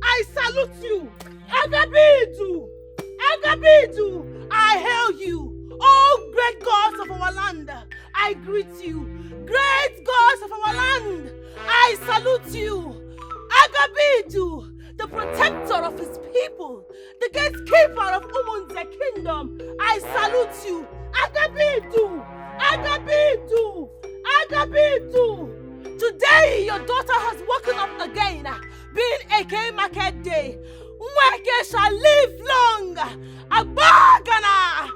I salute you. Agabidu, I hail you. Oh, great gods of our land, I greet you. Great gods of our land, I salute you. Agabidu, the protector of his people, the gatekeeper of Umunze kingdom, I salute you. Agabidu. Today your daughter has woken up again, being a gay market day. Mweke shall live long. Abagana.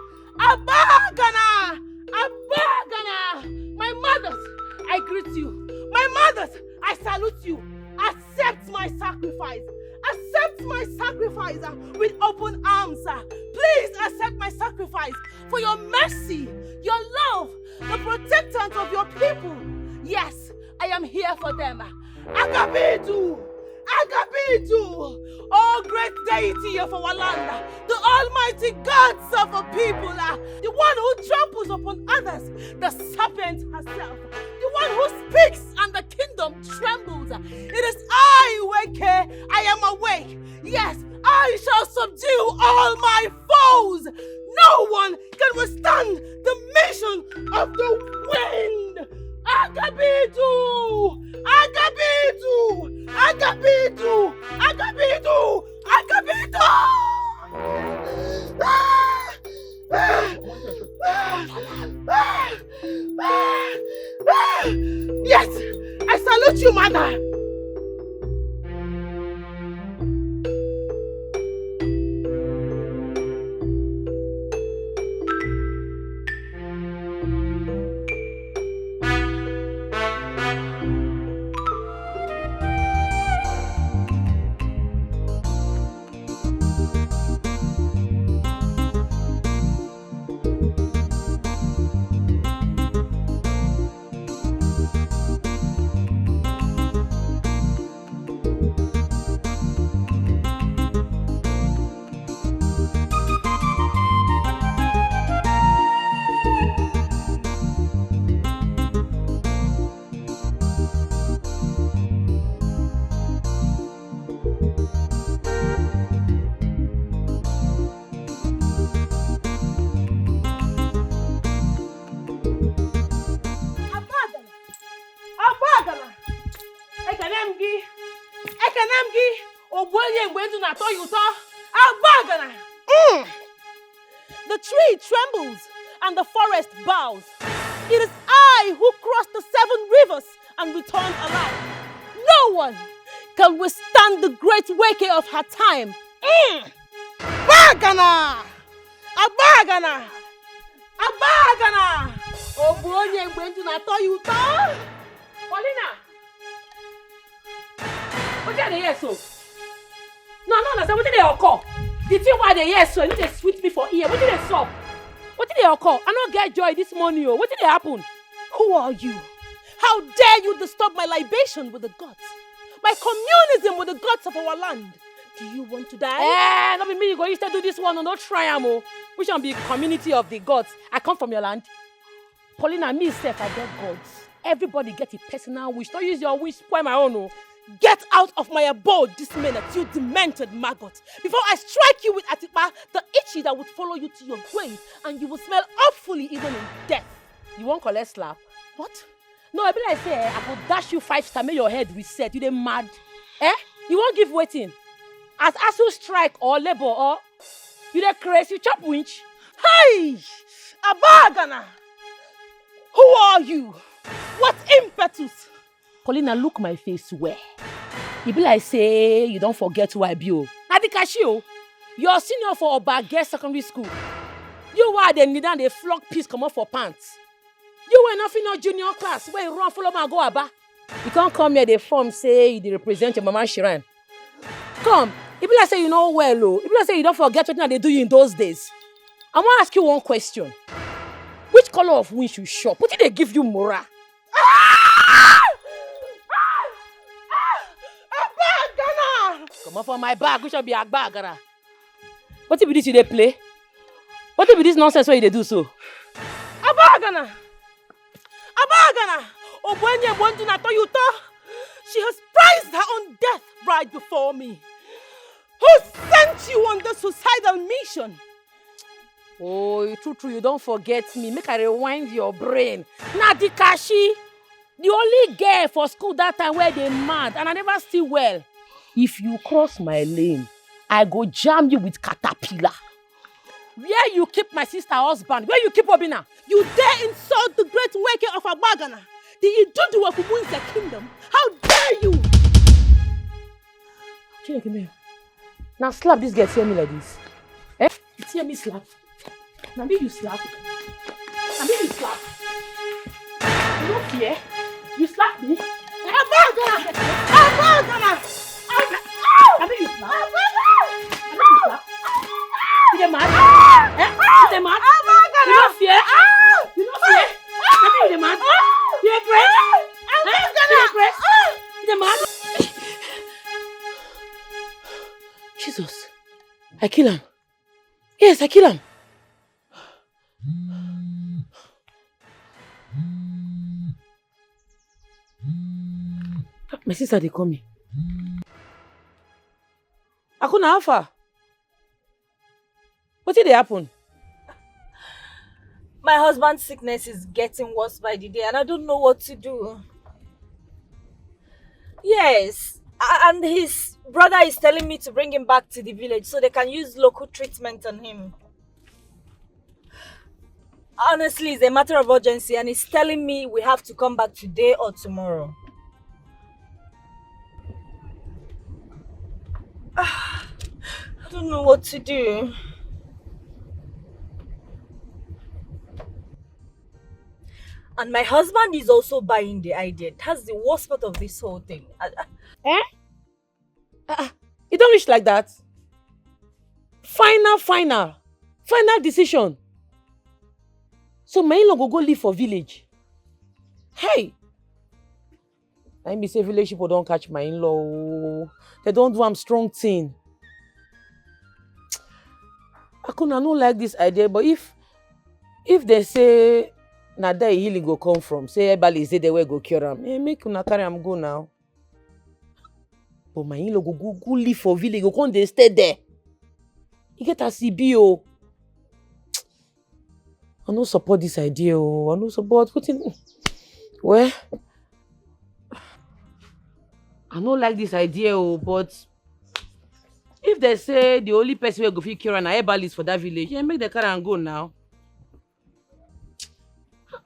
My mothers, I greet you. My mothers, I salute you. Accept my sacrifice. With open arms. Please accept my sacrifice for your mercy, your love, the protectant of your people. Yes, I am here for them. Agabidu, oh great deity of our land, the almighty gods of our people, the one who tramples upon others, the serpent herself, the one who speaks and the kingdom trembles. It is I, Weke, I am awake. Yes, I shall subdue all my foes. No one can withstand the mission of the wind. Agabidu! Yes, I salute you, mother. The tree trembles and the forest bows. It is I who crossed the 7 rivers and returned alive. No one can withstand the great wake of her time. Abagana! Obonye ngwentu na to you to. Paulina. What are they here so? No, what did they occur? The thing why they here so, you they sweet me for ear. What did they sup? What did they occur? I don't get joy this morning. What did they happen? Who are you? How dare you disturb my libation with the gods? My communism with the gods of our land? Do you want to die? Not be me, you go instead do this one, no try amo. We shall be community of the gods. I come from your land. Paulina, me self, I get gods. Everybody get a personal wish. Don't use your wish, spoil my own. No. Get out of my abode this minute, you demented maggot. Before I strike you with Atipa, the itchy that would follow you to your grave, and you will smell awfully even in death. You won't collect slap? What? No, I be like say, I could dash you 5 times, make your head reset. You dey mad? You won't give waiting. As you strike or labor or you dey crazy, you chop winch. Hey! Abagana! Who are you? What impetus? Paulina, look my face where? You be like say you don't forget who I be. Adikashi, you're senior for Obage Secondary School. You were the need and they flock piece come up for pants. You were not in your junior class where you run follow my go aba. You can't come here, they form say they represent your mama Shiran. Come, you be like say you know well, you be like say you don't forget what they do you in those days. I want to ask you one question. Which color of wind you shop? What did they give you, Mora? Come on for my bag, we shall be a bagara. What if this you they play? What if this nonsense why they do so? Abagana! Obwenye bonju na to you to. She has prized her own death right before me. Who sent you on the suicidal mission? Oh, true, you don't forget me. Make I rewind your brain. Nadikashi, the only girl for school that time where they mad and I never still well. If you cross my lane, I go jam you with caterpillar. Where you keep my sister husband? Where you keep Obina? You dare insult the great Weke of Abagana, the Idudu of Ubunse kingdom? How dare you? Chineke, now slap this girl, hear me like this. Eh? You hear me slap? Now me you slap. Now me you slap. You don't fear? You slap me? Abagana! Abagana! Now me you slap. Now me you slap. You dey mad? Eh? You dey mad? You don't fear? You don't fear? Now me you dey mad? You dey crazy? You dey crazy? You dey mad? Jesus, I kill him. Yes, I kill him. My sister, they call me. Akuna, how far? What did happen? My husband's sickness is getting worse by the day and I don't know what to do. Yes, and his brother is telling me to bring him back to the village so they can use local treatment on him. Honestly, it's a matter of urgency and he's telling me we have to come back today or tomorrow. I don't know what to do. And my husband is also buying the idea. That's the worst part of this whole thing. Eh? It don't reach like that. Final decision. So my in-law go live for village. Hey! I be say village people don't catch my in-law. They don't do am strong thing. I don't like this idea, but if they say na there healing go come from, say everybody say they will go cure am, make una carry am go now. But my in-law go live for village, go come dey stay there. You get a CBO. I no support this idea. I no support putting. Well, I no like this idea. But if they say the only person who go fit cure na herbalist for that village, make the carry and go now.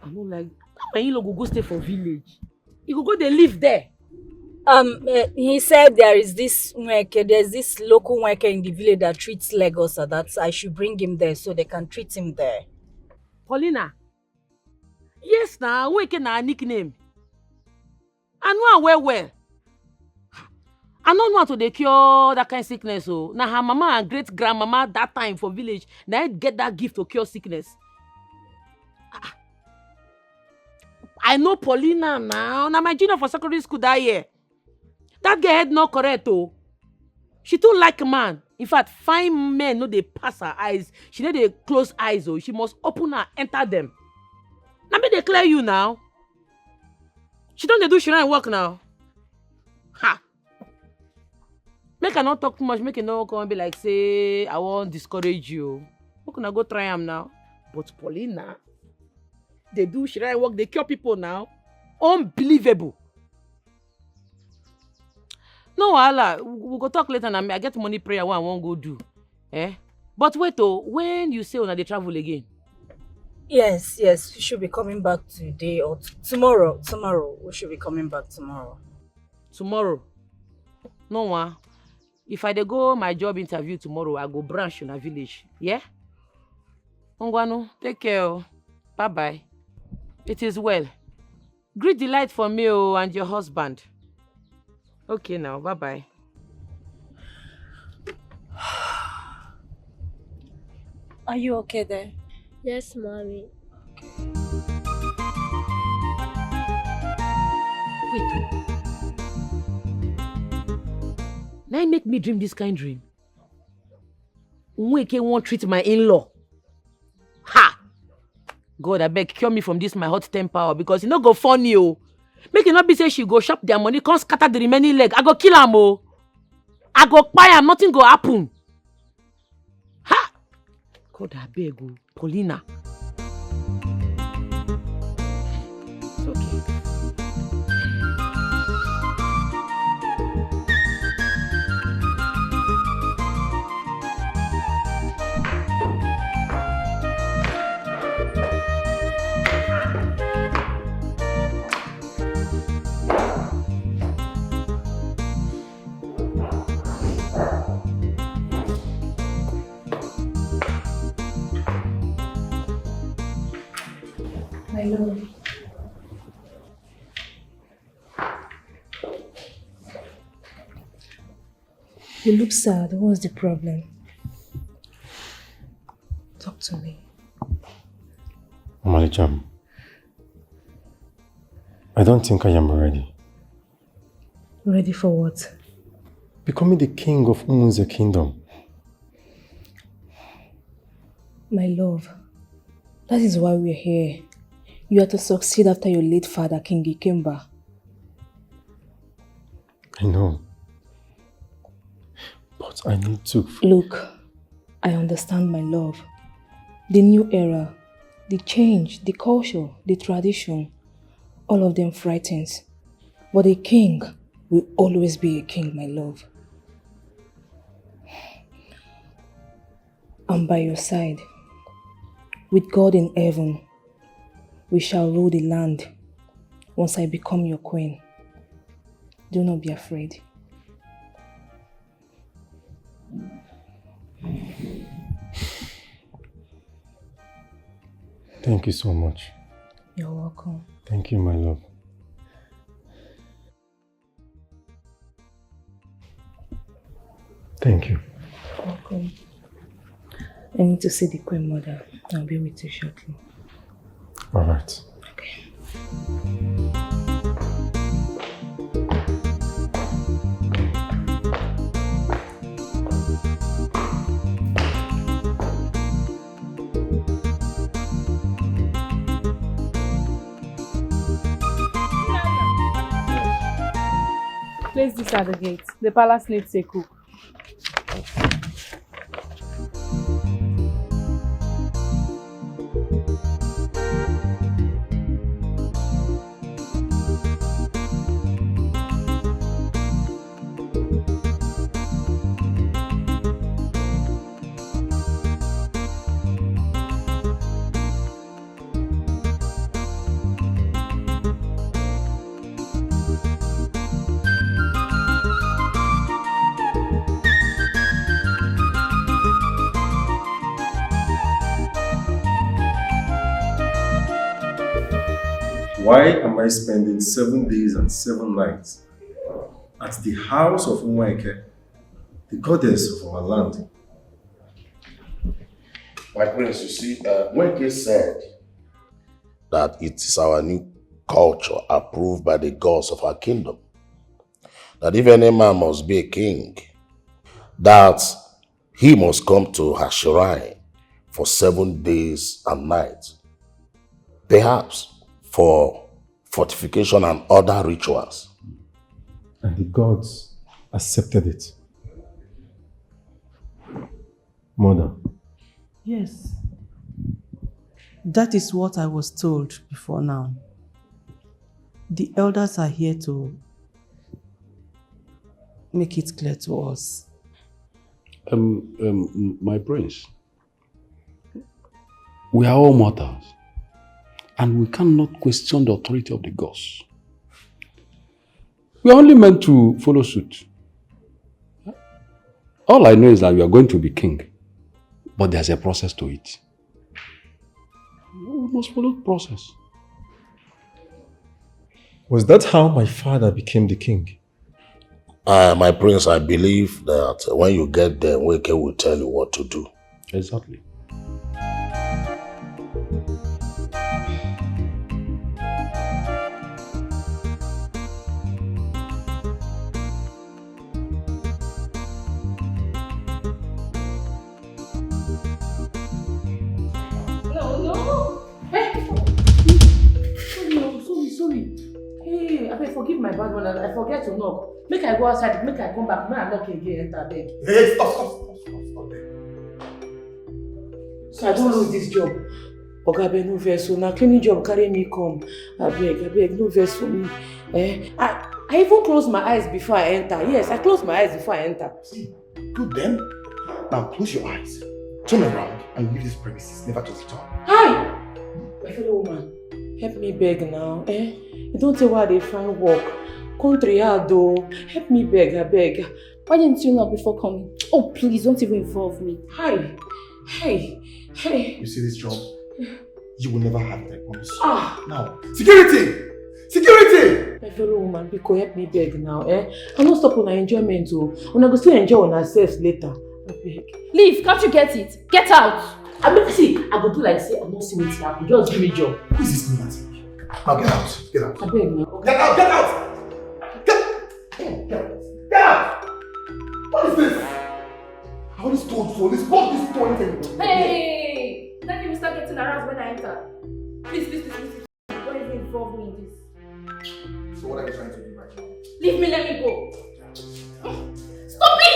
I no like. My in-law go stay for village. He go dey live there. He said there's this local Nweke in the village that treats Lagos, so that I should bring him there so they can treat him there. Paulina. Yes, now Nweke na nickname. I know her well. I don't want to cure that kind of sickness. Oh, now her mama and great grandmama that time for village, now get that gift to cure sickness. I know Paulina now. Now my junior for secondary school that year. That girl head not correct. Oh, she too like man. In fact, fine men know they pass her eyes. She know they close eyes. Oh, she must open her, enter them. Now me declare you now. She don't do shrine work now. Ha. Make her not talk too much. Make her not come and be like, say, I won't discourage you. How can I go try them now? But Paulina, they do shrine work. They cure people now. Unbelievable. No, Allah, we'll go talk later. And I get money prayer. What I won't go do. Eh? But wait, oh, when you say when they travel again? Yes, we should be coming back today or tomorrow. Tomorrow, we should be coming back tomorrow. Tomorrow? No one. If I dey go my job interview tomorrow, I go branch in a village. Yeah? Ongwanu, take care. Bye-bye. It is well. Greet the light for me and your husband. Okay now, bye-bye. Are you okay there? Yes, mommy. Wait. Now make me dream this kind of dream. Nweke won't treat my in-law. Ha! God, I beg, cure me from this my hot temper because you no go funny. Make it not be say she go shop their money, come scatter the remaining leg. I go kill am o. I go buy am, nothing go happen. Ha! God abeg o, Paulina. It's okay. My love. You look sad. What's the problem? Talk to me. Malicham, I don't think I am ready. Ready for what? Becoming the king of Umunze kingdom. My love, that is why we're here. You are to succeed after your late father, King Ikemba. I know. But I need to... Look, I understand, my love. The new era, the change, the culture, the tradition, all of them frightens. But a king will always be a king, my love. I'm by your side. With God in heaven, we shall rule the land once I become your queen. Do not be afraid. Thank you so much. You're welcome. Thank you, my love. Thank you. Welcome. I need to see the Queen Mother. I'll be with you shortly. All right. Okay. Place this at the gate. The palace needs a cook. Why am I spending 7 days and 7 nights at the house of Umwaeke, the goddess of our land? My prince, you see, Mweke said that it is our new culture approved by the gods of our kingdom. That if any man must be a king, that he must come to her shrine for 7 days and nights. Perhaps for fortification and other rituals. And the gods accepted it. Mother. Yes. That is what I was told before now. The elders are here to make it clear to us. My prince, we are all mortals, and we cannot question the authority of the gods. We are only meant to follow suit. All I know is that we are going to be king, but there's a process to it. We must follow the process. Was that how my father became the king? My prince, I believe that when you get there, Mweke will tell you what to do. Exactly. Sorry. Hey, forgive my bad one. I forget to knock. Make I go outside, make I come back. Make I knock again, enter beg. Hey, stop there. So I don't lose this job. Oga, no verse. So now cleaning job carry me come. I beg, no verse for me. I even close my eyes before I enter. Yes, I close my eyes before I enter. See, good then. Now close your eyes, turn around and leave this premises, never to return. Hi! My fellow woman, help me beg now. You don't tell why they find work. Country hard though. Help me beg, I beg. Why didn't you knock before coming? Oh, please, don't even involve me. Hi! Hey! You see this job? You will never have it, I promise. Now, security! My fellow woman, because help me beg now, I'm not stopping on enjoyment too. I'm going to still enjoy on ourselves later. I beg. Leave, can't you get it? Get out! I mean, see, I go do like say I'm not seeing it happen. Just give me job. Who is this lunatic? Now get out! I beg now. Get out! Get out! What is this? I always told you, let's block this door. Hey! Let me start getting aroused when I enter. Please. Don't even involve me in this. So what are you trying to do right now? Leave me, let me go. Stop it!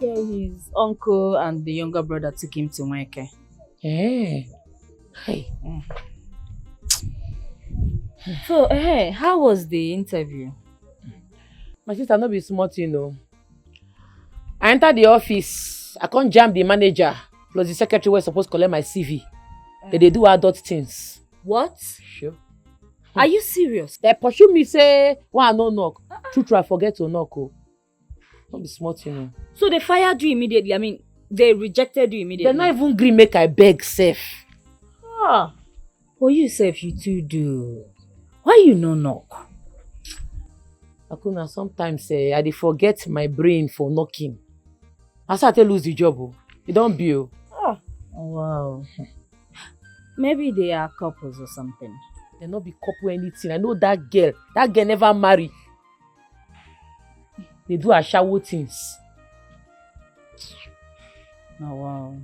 Yeah, his uncle and the younger brother took him to Mweke. Hey. So, how was the interview? My sister, no be smart, you know. I entered the office. I can't jam the manager. Plus the secretary was supposed to collect my CV. They do adult things. What? Sure. Are you serious? They pursue me, say, I no knock. True, I forget to knock. Don't be smart, you know. So they fired you immediately? I mean, they rejected you immediately? They're not even green make I beg safe. Well, you safe, you too do. Why you no knock? Akuna, sometimes I dey forget my brain for knocking. I start to lose the job. It don't be. Oh, wow. Maybe they are couples or something. They not be couple anything. I know that girl. That girl never marry. They do a shower things. Oh, wow.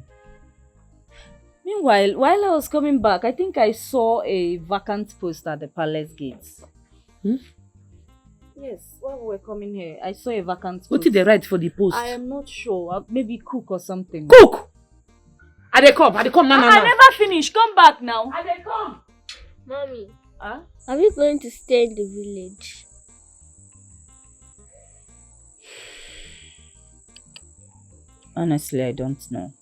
Meanwhile, while I was coming back, I think I saw a vacant post at the palace gates. Yes, while we were coming here, I saw a vacant post. What did they write for the post? I am not sure. Maybe cook or something. Cook! Are they come now? I never finished. Come back now. Are they come? Mommy, Huh? are we going to stay in the village? Honestly, I don't know.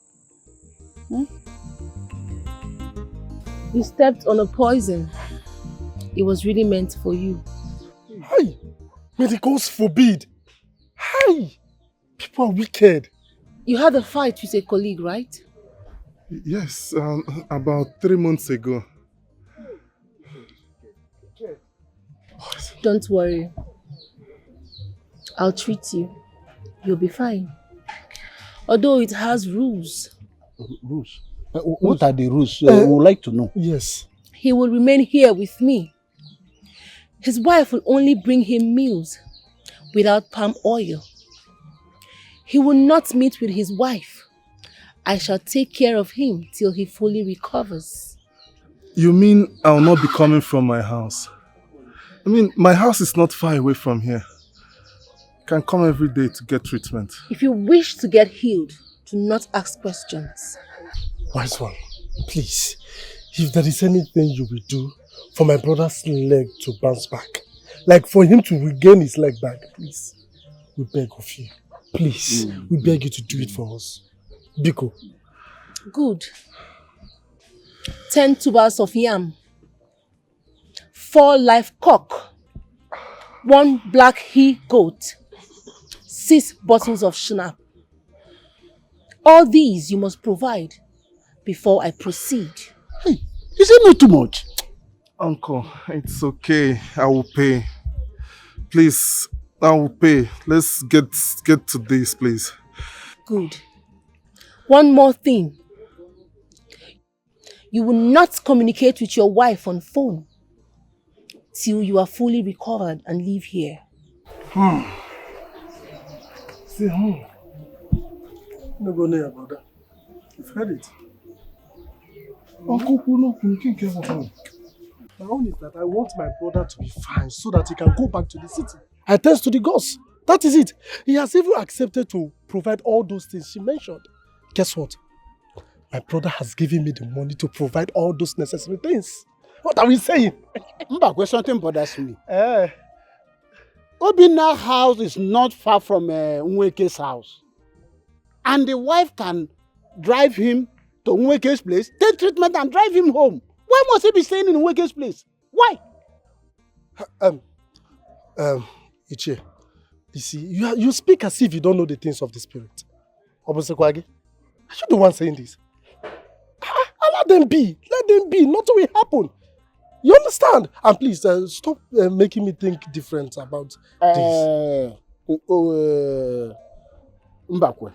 You stepped on a poison. It was really meant for you. Hey! May the gods forbid! Hey! People are wicked. You had a fight with a colleague, right? Yes, about 3 months ago. Don't worry. I'll treat you. You'll be fine. Although it has rules. Rules? What are the rules? We would like to know. Yes. He will remain here with me. His wife will only bring him meals without palm oil. He will not meet with his wife. I shall take care of him till he fully recovers. You mean I'll not be coming from my house? I mean, my house is not far away from here. I can come every day to get treatment. If you wish to get healed, do not ask questions. Wise one, please, if there is anything you will do for my brother's leg to bounce back, like for him to regain his leg back, please, we beg of you. Please, we beg you to do it for us. Biko. Good. 10 tubers of yam. 4 live cock. 1 black he-goat. 6 bottles of schnapp. All these you must provide before I proceed. Hey, is it not too much? Uncle, it's okay. I will pay. Please, I will pay. Let's get to this, please. Good. One more thing. You will not communicate with your wife on phone till you are fully recovered and leave here. See, no go near about that. You've heard it. Uncle, no, you can't get what I want. My own is that I want my brother to be fine so that he can go back to the city. I thanks to the gods. That is it. He has even accepted to provide all those things she mentioned. Guess what? My brother has given me the money to provide all those necessary things. What are we saying? Mbakwe, something bothers me. Obina's house is not far from Nweke's house. And the wife can drive him to Nweke's place, take treatment and drive him home. Why must he be staying in Nweke's place? Why? Ichie, you see, you speak as if you don't know the things of the spirit. Obosekwagi, are you the one saying this? Let them be. Let them be. Nothing will happen. You understand? And please, stop making me think different about this. Mbakwe.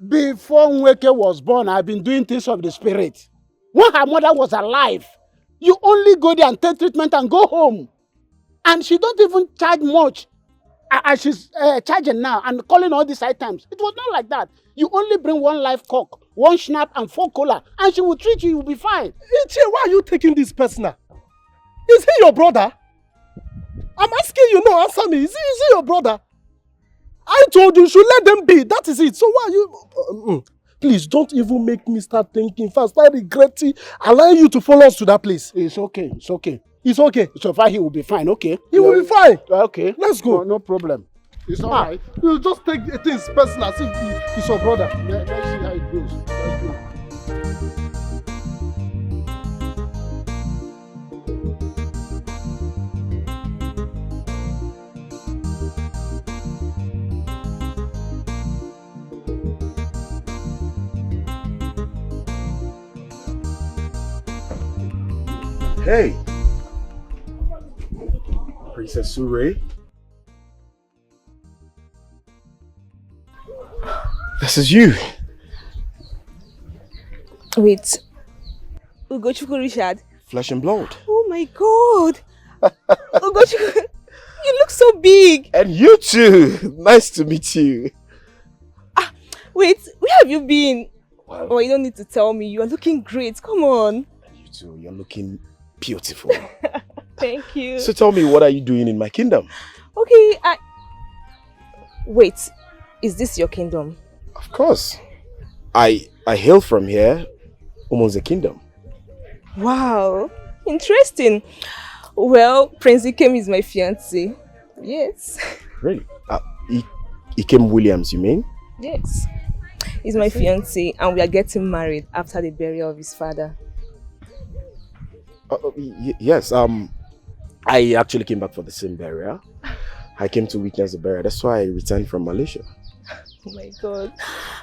Before Nweke was born, I've been doing things of the spirit. When her mother was alive, you only go there and take treatment and go home. And she don't even charge much. As she's charging now and calling all these items. It was not like that. You only bring 1 live cock, 1 schnapp and 4 cola, and she will treat you, you'll be fine. Ichie, why are you taking this personal? Is he your brother? I'm asking you, no, answer me. Is he your brother? I told you should let them be. That is it. So why are you... Please, don't even make me start thinking fast. I regret allowing you to follow us to that place. It's okay. It's okay. It's okay. So far, he will be fine, okay? He will be fine. Okay. Let's go. No problem. It's all right. You just take things personal as if he's your brother. Let's see how it goes. Let's go. Hey, Princess Sure. This is you. Wait. Ugochukwu Richard. Flesh and blood. Oh my god. Ugochukwu, you look so big. And you too. Nice to meet you. Wait, where have you been? Well, oh, you don't need to tell me. You are looking great. Come on. And you too. You're looking beautiful. Thank you. So tell me, what are you doing in my kingdom? Okay, wait, is this your kingdom? Of course. I hail from here, almost the kingdom. Wow, interesting. Well, Prince Ikem is my fiancé. Yes. Really? Ikem Williams, you mean? Yes. He's my fiancé and we are getting married after the burial of his father. Yes, I actually came back for the same burial. I came to witness the burial. That's why I returned from Malaysia. Oh my god.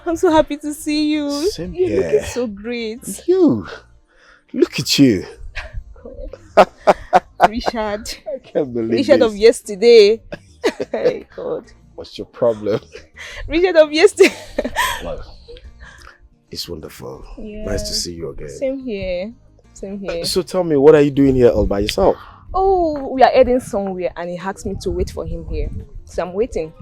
I'm so happy to see you. Same You're here. looking so great. You. Look at you. Richard. I can't believe Richard this. of yesterday. Oh god. What's your problem? Richard of yesterday. Well, it's wonderful. Yeah. Nice to see you again. Same here. Same here. So tell me, what are you doing here all by yourself? Oh, we are heading somewhere and he asked me to wait for him here. So I'm waiting.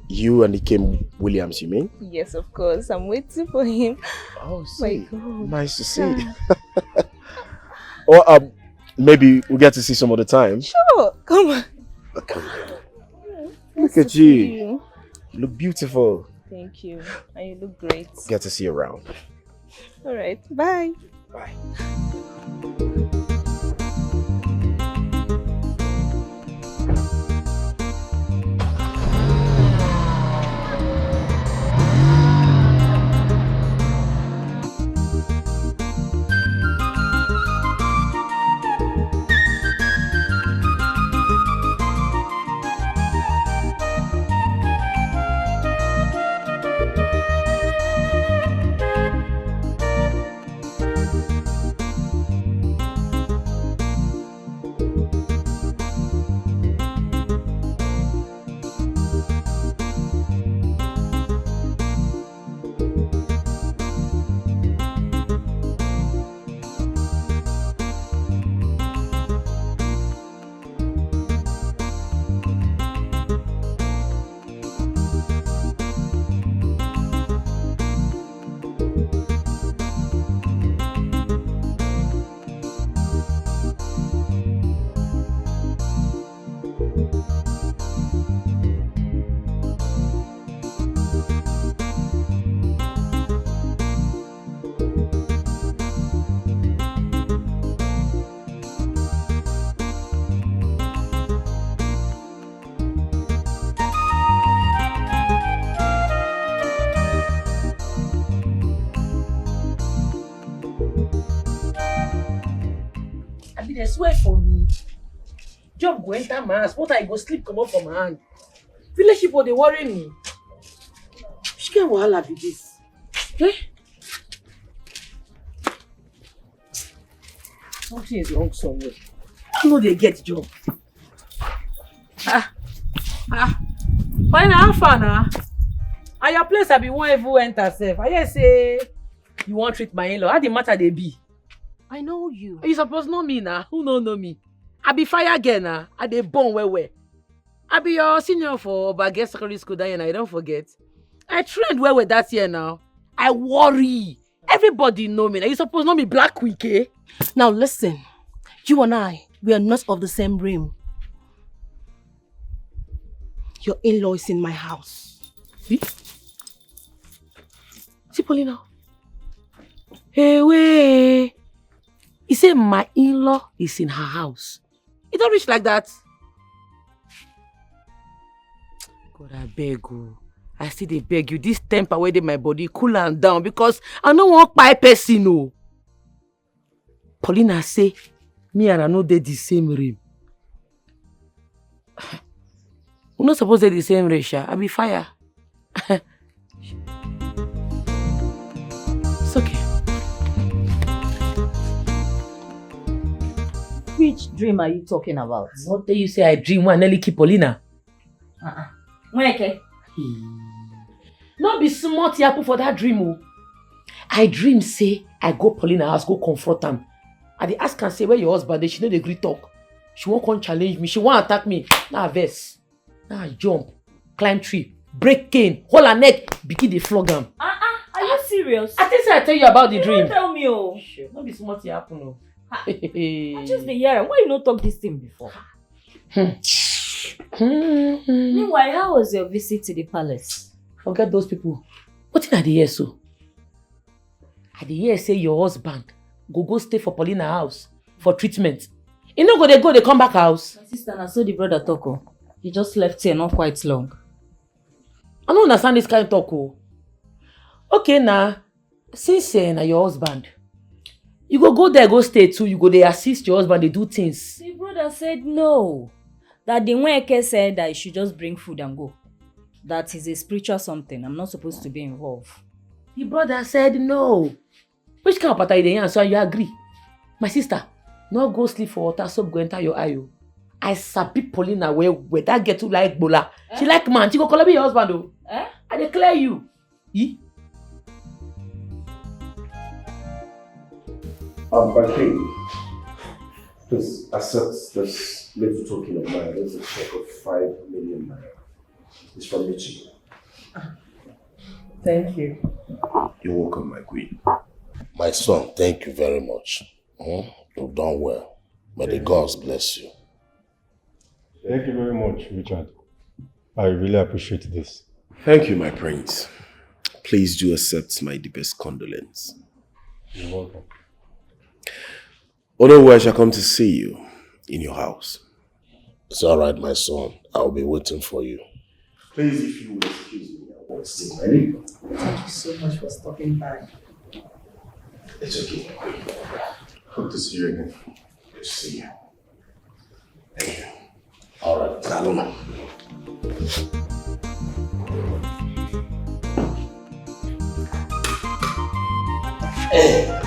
You and Ikem Williams, you mean? Yes, of course. I'm waiting for him. Oh, my see. god. Nice to see. Or maybe we'll get to see some other time. Sure. Come on. Look at you. You look beautiful. Thank you. And you look great. Get to see you around. All right. Bye. Bye. they swear for me. Job go enter my house, what I go sleep come up from my hand. Village people, they worry me. Which kind of wahala be this? Eh? Something is wrong somewhere. I know they get job. Fine, how far now? At your place, I be one even enter safe. I just say you won't treat my in-law. How the matter they be? I know you. You suppose know me now. Who don't know me? I be fire girl now. I dey born where. I be your senior for Baguette Secondary School that year now. You don't forget. I trained where that year now. I worry. Everybody know me now. You suppose know me Black Week, eh? Now listen. You and I, we are not of the same realm. Your in-law is in my house. See? See, Paulina? Hey, wait. He said my in-law is in her house. It don't reach like that. God, I beg you. I still dey beg you. This temper where dey my body cool and down because I no want buy person, no. Paulina say, me and I know they the same realm. We're not supposed to be the same race, I be fire. It's okay. Which dream are you talking about? What do you say I dream when Nelly keep Paulina? Where? Not be smart happen for that dream. Oh. I dream say I go Paulina house, go confront am. I dey ask and say where your husband is, she no dey gree talk. She won't come challenge me, she won't attack me. Now verse. Now I jump, climb tree, break cane, hold her neck, begin dey flog am. Are you serious? I think I tell you about the dream. Don't tell me, oh. Sure. Not be smart happen. Oh. I just dey hear. Why you not talk this thing before? Meanwhile, how was your visit to the palace? Forget those people. What in I dey hear so? I dey hear say your husband go stay for Paulina house for treatment. You no go they come back house. My sister, na so the brother talk. Oh. He just left here not quite long. I don't understand this kind of talk. Oh. Okay, now, since na your husband, you go there, go stay too. You go there assist your husband, they do things. The brother said no. That the Nweke said that he should just bring food and go. That is a spiritual something. I'm not supposed to be involved. The brother said no. Which kind of pattern you dey so you agree? My sister, no go sleep for water, soap go enter your eye. I sabi Paulina where that get to like Bola. She like man, she go call me your husband though. I declare you. My king, please accept this little token of mine. There's a check of 5 million naira. It's from me to you. Thank you. You're welcome, my queen. My son, thank you very much. You've done well. May the gods bless you. Thank you very much, Richard. I really appreciate this. Thank you, my prince. Please do accept my deepest condolence. You're welcome. Although I shall come to see you in your house. It's all right, my son. I'll be waiting for you. Please, if you would excuse me, I want to see my neighbor. Thank you so much for stopping by. It's okay. Hope to see you again. Good to see you. Thank you. All right. Saloma. Hey.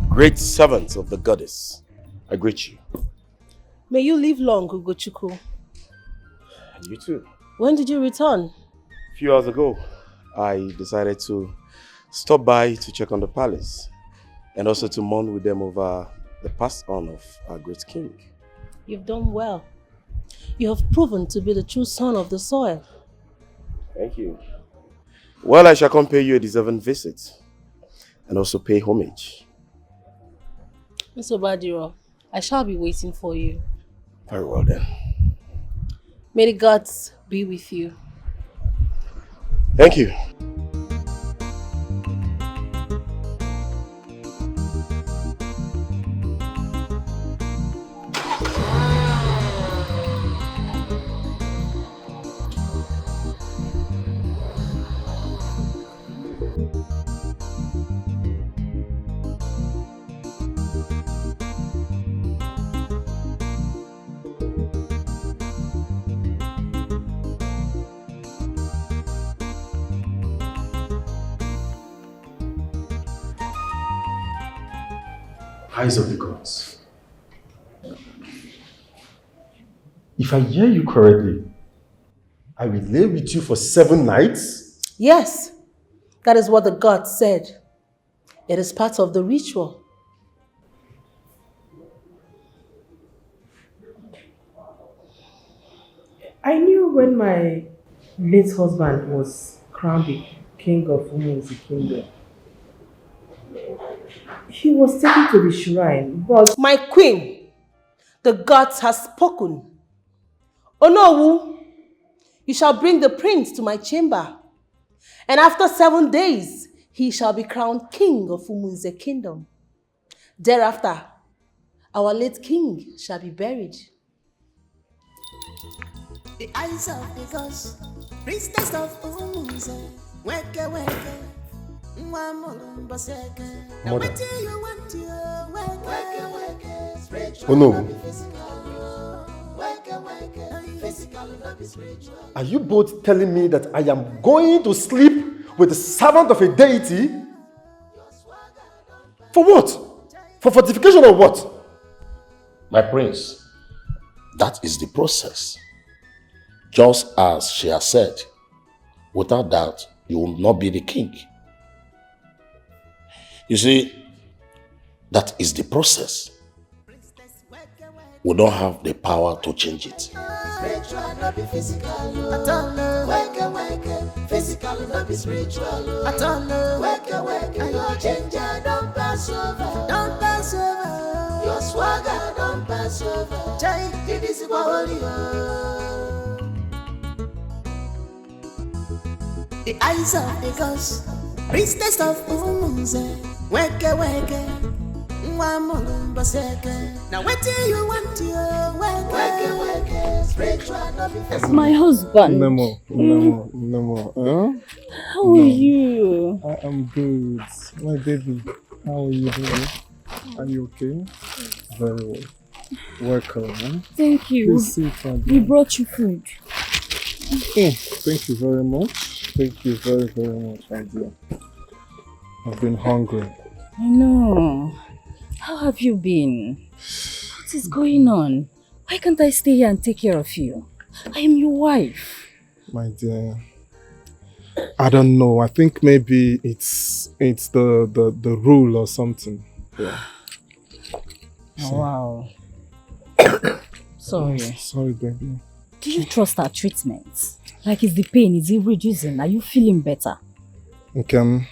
Great servants of the goddess, I greet you. May you live long, Ugochukwu. And you too. When did you return? A few hours ago, I decided to stop by to check on the palace and also to mourn with them over the pass on of our great king. You've done well. You have proven to be the true son of the soil. Thank you. Well, I shall come pay you a deserving visit and also pay homage. Mr. Badiro, I shall be waiting for you. Very well then. May the gods be with you. Thank you. Eyes of the gods. If I hear you correctly, I will lay with you for 7 nights? Yes, that is what the gods said. It is part of the ritual. I knew when my late husband was crowned the king of Immerse kingdom, he was taken to the shrine, but... My queen, the gods have spoken. Onowu, you shall bring the prince to my chamber, and after 7 days, he shall be crowned king of Immerse kingdom. Thereafter, our late king shall be buried. The eyes of the gods, priestess of Immerse, weke weke. Mother. Oh no. Are you both telling me that I am going to sleep with the servant of a deity? For what? For fortification or what? My prince, that is the process. Just as she has said, without that, you will not be the king. You see, that is the process. We don't have the power to change it. Spiritual, not be physical. Physical, not be spiritual. Your ginger don't pass over. Don't pass over. Your swagger don't pass over. It is the eyes of the gods, priestess of Immerse, weke weke. Now what do you want to It's my husband. No more. Huh? How are you? I am good. My baby, how are you doing? Are you okay? Very well. Welcome. Huh? Thank you. Please sit down. We brought you food. Thank you very much. Thank you very, very much, my dear. I've been hungry. I know. How have you been? What is going on? Why can't I stay here and take care of you? I am your wife. My dear, I don't know. I think maybe it's the rule or something. Yeah. Oh, wow. Sorry. Sorry, baby. Do you trust our treatment? Like, is the pain, is it reducing? Are you feeling better? Okay.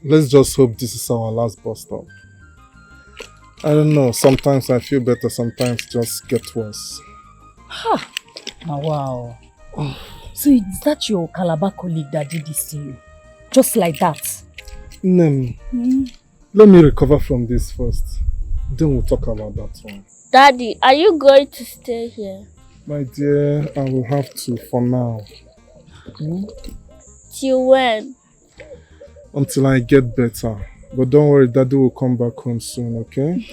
Let's just hope this is our last bus stop. I don't know. Sometimes I feel better, sometimes just get worse. Ha! Oh, wow. So is that your Calabar colleague that did this to you? Just like that? Nem, let me recover from this first. Then we'll talk about that one. Daddy, are you going to stay here? My dear, I will have to for now. Till when? Until I get better. But don't worry, Daddy will come back home soon, okay?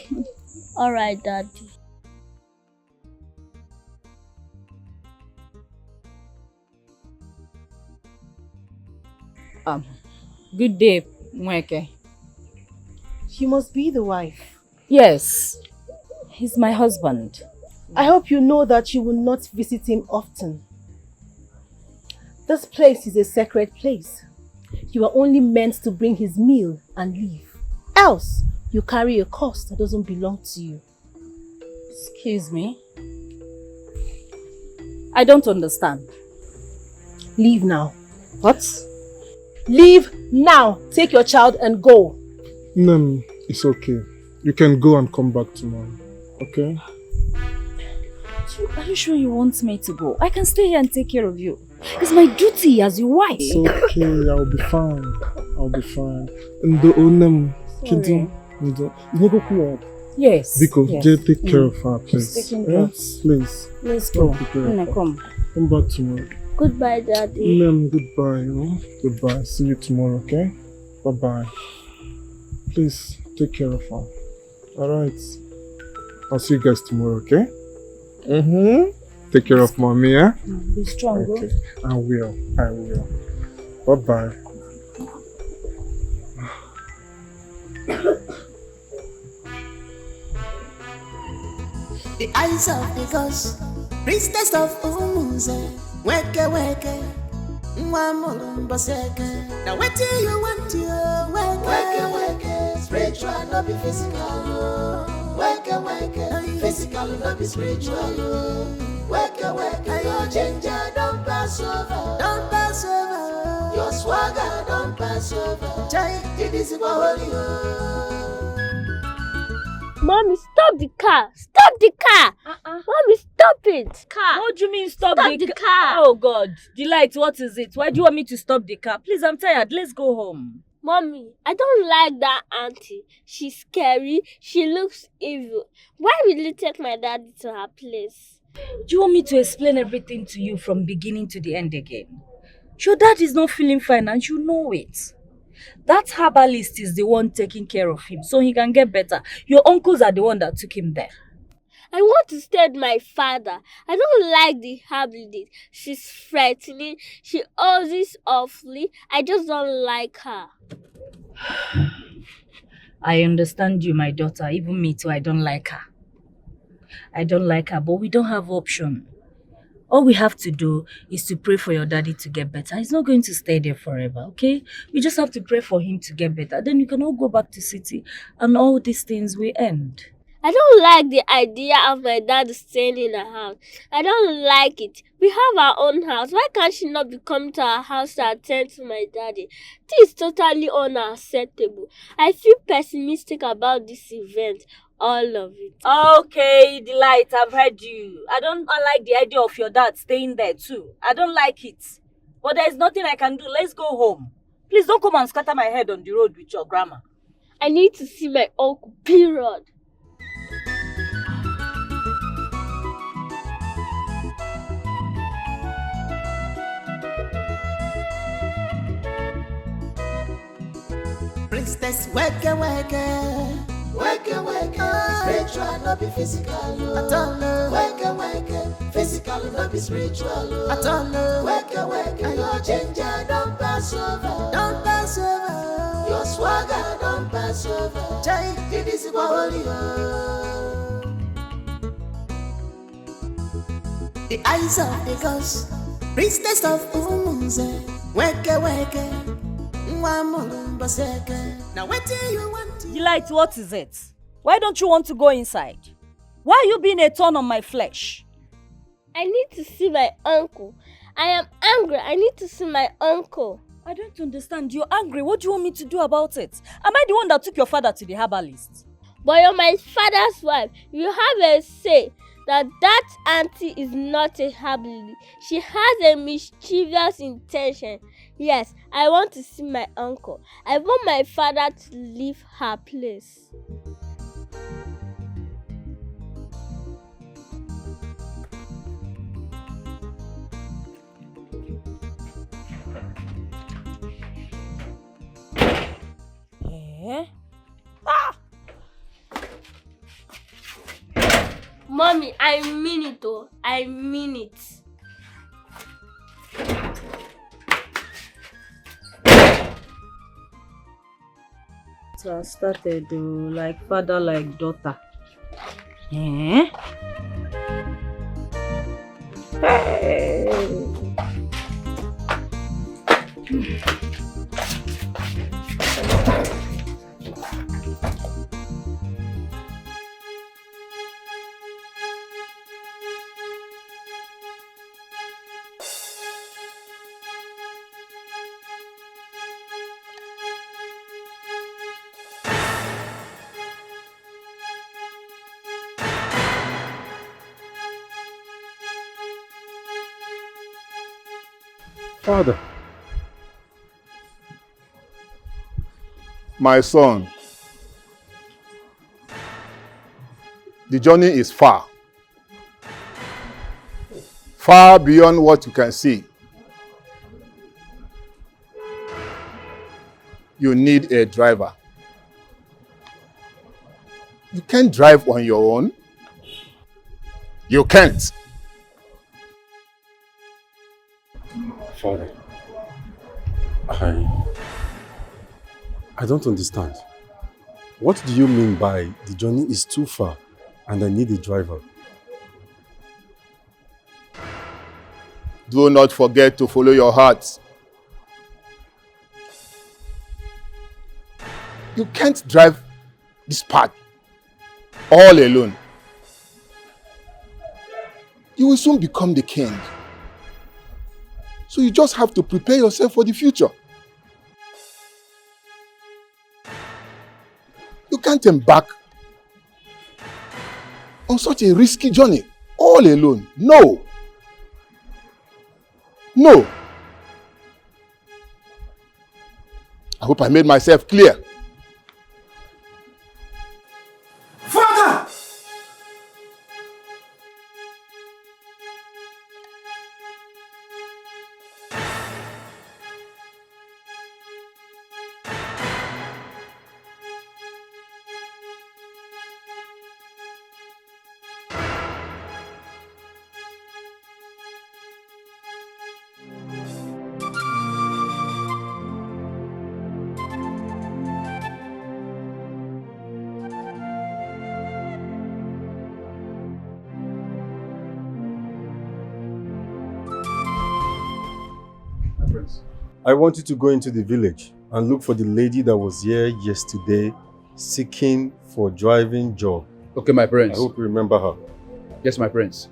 Alright, Daddy. Good day, Mweke. You must be the wife. Yes, he's my husband. I hope you know that you will not visit him often. This place is a sacred place. You are only meant to bring his meal and leave. Else, you carry a cost that doesn't belong to you. Excuse me? I don't understand. Leave now. What? Leave now. Take your child and go. No, it's okay. You can go and come back tomorrow, okay? Are you sure you want me to go? I can stay here and take care of you. It's my duty as your wife. It's okay, I'll be fine. I'll be fine. Yes. Because yes. Jay, take care of her, please. Yes, please. Let's go. Come back tomorrow. Goodbye, Daddy. Goodbye. Goodbye. See you tomorrow, okay? Bye-bye. Please, take care of her. Alright. I'll see you guys tomorrow, okay? Take care of mommy, yeah? Be strong, okay. I will. Bye-bye. The eyes of the gods, priestess of Umuze, weke Mwamulumba seke. Now what do you want to weke, spiritual, not be physical. Weke, physical, not be spiritual. Weke, your ginger don't pass over, your swagger don't pass over. Jai, it is holy. Mommy, stop the car! Stop the car! Mommy, stop it! Car. What do you mean stop the car? Oh God, Delight, what is it? Why do you want me to stop the car? Please, I'm tired. Let's go home. Mommy, I don't like that auntie. She's scary. She looks evil. Why will you take my daddy to her place? Do you want me to explain everything to you from beginning to the end again? Your dad is not feeling fine and you know it. That herbalist is the one taking care of him so he can get better. Your uncles are the one that took him there. I want to stay with my father. I don't like the herbalist. She's threatening. She always awfully. I just don't like her. I understand you, my daughter. Even me too, I don't like her. But we don't have option. All we have to do is to pray for your daddy to get better. He's not going to stay there forever, okay? We just have to pray for him to get better. Then you can all go back to city and all these things will end. I don't like the idea of my dad staying in a house. I don't like it. We have our own house. Why can't she not be coming to our house to attend to my daddy? This is totally unacceptable. I feel pessimistic about this event. All of it. Okay, Delight, I've heard you. I like the idea of your dad staying there too. I don't like it. But there's nothing I can do. Let's go home. Please don't come and scatter my head on the road with your grandma. I need to see my uncle, period. Priestess, weke. Spiritual, not be physical. At all, weke. Physical, not be spiritual. At all, weke. Your ginger don't pass over. Your swagger don't pass over. Jai, it is holy. The eyes of the gods, priestess of Umuze, weke. Mwamulumba seke. Now what do you want? Delight, what is it? Why don't you want to go inside? Why are you being a thorn on my flesh? I need to see my uncle. I am angry. I need to see my uncle. I don't understand. You're angry. What do you want me to do about it? Am I the one that took your father to the herbalist? But you're my father's wife. You have a say that auntie is not a herbalist. She has a mischievous intention. Yes, I want to see my uncle. I want my father to leave her place. Mommy, I mean it though. I mean it. So I started like father, like daughter. Hey. Father. My son, the journey is far. Far beyond what you can see. You need a driver. You can't drive on your own. You can't. Father, I don't understand. What do you mean by the journey is too far and I need a driver? Do not forget to follow your heart. You can't drive this path all alone. You will soon become the king. So you just have to prepare yourself for the future. You can't embark on such a risky journey all alone. No. No. I hope I made myself clear. Father! I want you to go into the village and look for the lady that was here yesterday seeking for driving job. Okay, my prince. I hope you remember her. Yes, my prince.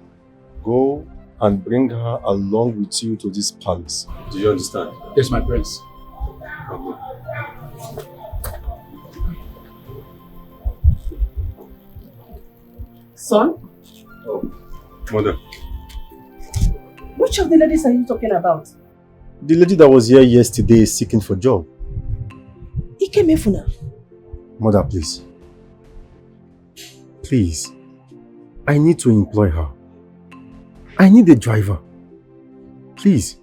Go and bring her along with you to this palace. Do you understand? Yes, my prince. Son? Oh, mother. Which of the ladies are you talking about? The lady that was here yesterday is seeking for job. Ikemefuna. Mother, please. Please. I need to employ her. I need a driver. Please.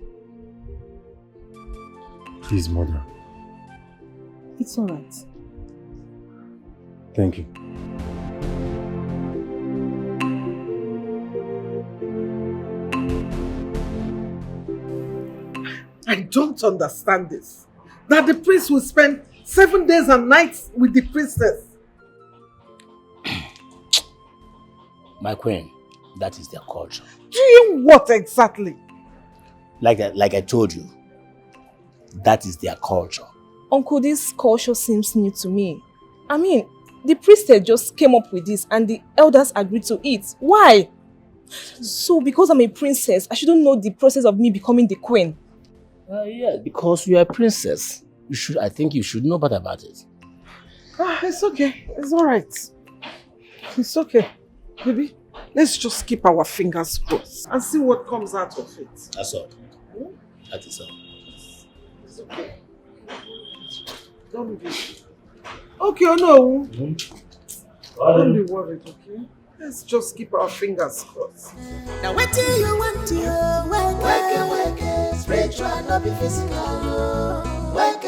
Please, mother. It's alright. Thank you. I don't understand this. That the prince will spend 7 days and nights with the priestess. My queen, that is their culture. Doing what exactly? Like I told you, that is their culture. Uncle, this culture seems new to me. I mean, the priestess just came up with this and the elders agreed to it. Why? So because I'm a princess, I shouldn't know the process of me becoming the queen. Yeah, because you are a princess. I think you should know better about it. It's okay. It's alright. It's okay. Baby, let's just keep our fingers crossed and see what comes out of it. That's all. That is all. It's okay. Don't be. Okay, oh no. Don't be worried, okay? Let's just keep our fingers crossed. Now what do you want to work, spiritual, not be physical. Work,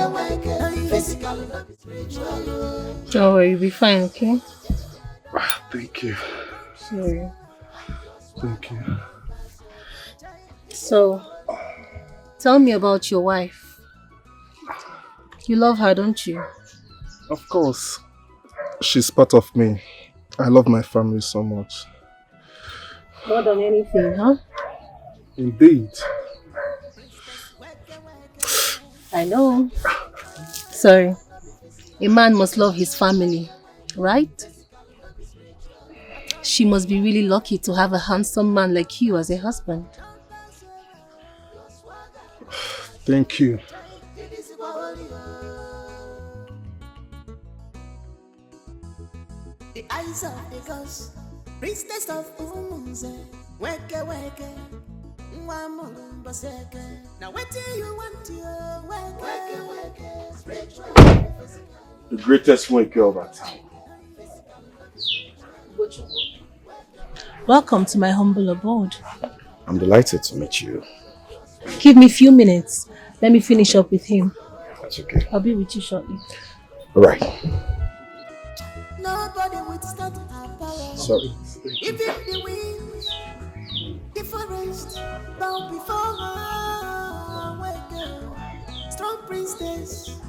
physical, not be spiritual. Don't worry, you'll be fine, okay? Thank you. Sorry. Thank you. So, tell me about your wife. You love her, don't you? Of course. She's part of me. I love my family so much. More than anything, huh? Indeed. I know. Sorry. A man must love his family, right? She must be really lucky to have a handsome man like you as a husband. Thank you. The eyes of the gods, priestess of Umunze, weke, Now what do you want to work, spiritual, The greatest wake of our time. Welcome to my humble abode. I'm delighted to meet you. Give me a few minutes. Let me finish up with him. That's okay. I'll be with you shortly. All right. nobody would stand our power. Sorry. Even the winds, the forest, bow before her. Wake up, strong priestess.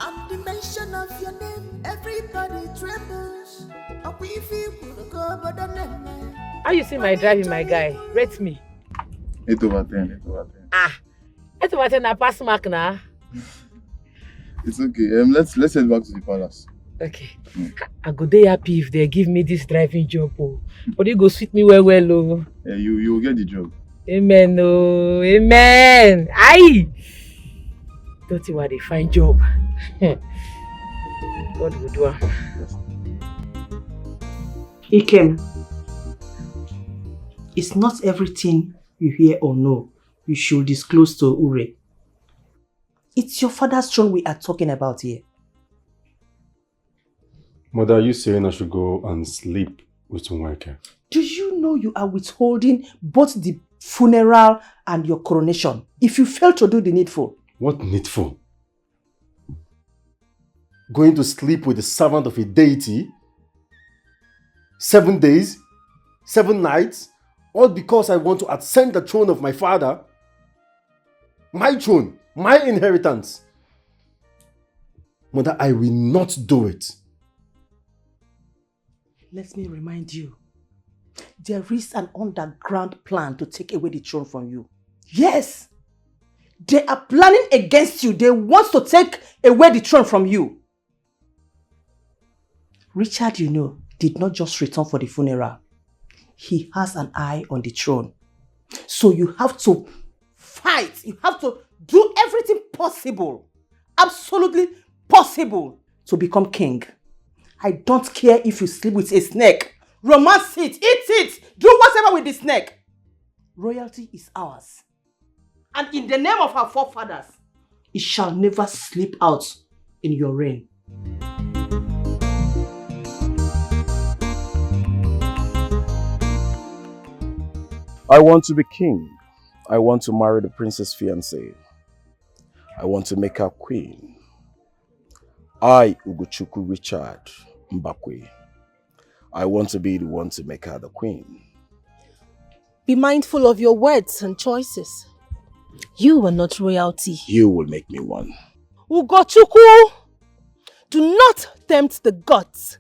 On the mention of your name, everybody trembles. And we feel good, go, but don't let me. How you see my driving, my guy? Rate me. 8 over 10, 8 over 10. Ah, 8 over 10 na pass mark na. It's okay. Let's head back to the palace. Okay. I go dey happy if they give me this driving job. Oh. But they go sweet me well. Oh. Yeah, you will get the job. Amen. Oh, amen. Aye. Don't you want a fine job? God will do it. Ikem, it's not everything you hear or know you should disclose to Ure. It's your father's throne we are talking about here. Mother, are you saying I should go and sleep with Nweke? Do you know you are withholding both the funeral and your coronation if you fail to do the needful? What needful? Going to sleep with the servant of a deity? 7 days? 7 nights? All because I want to ascend the throne of my father? My throne, my inheritance. Mother, I will not do it. Let me remind you, there is an underground plan to take away the throne from you. Yes! They are planning against you. They want to take away the throne from you. Richard, you know, did not just return for the funeral. He has an eye on the throne. So you have to fight. You have to do everything possible, absolutely possible, to become king. I don't care if you sleep with a snake. Romance it, eat it, do whatever with the snake. Royalty is ours. And in the name of our forefathers, it shall never slip out in your reign. I want to be king. I want to marry the princess fiancée. I want to make her queen. I, Ugochukwu Richard Mbakwe. I want to be the one to make her the queen. Be mindful of your words and choices. You are not royalty. You will make me one. Ugochukwu! Do not tempt the gods.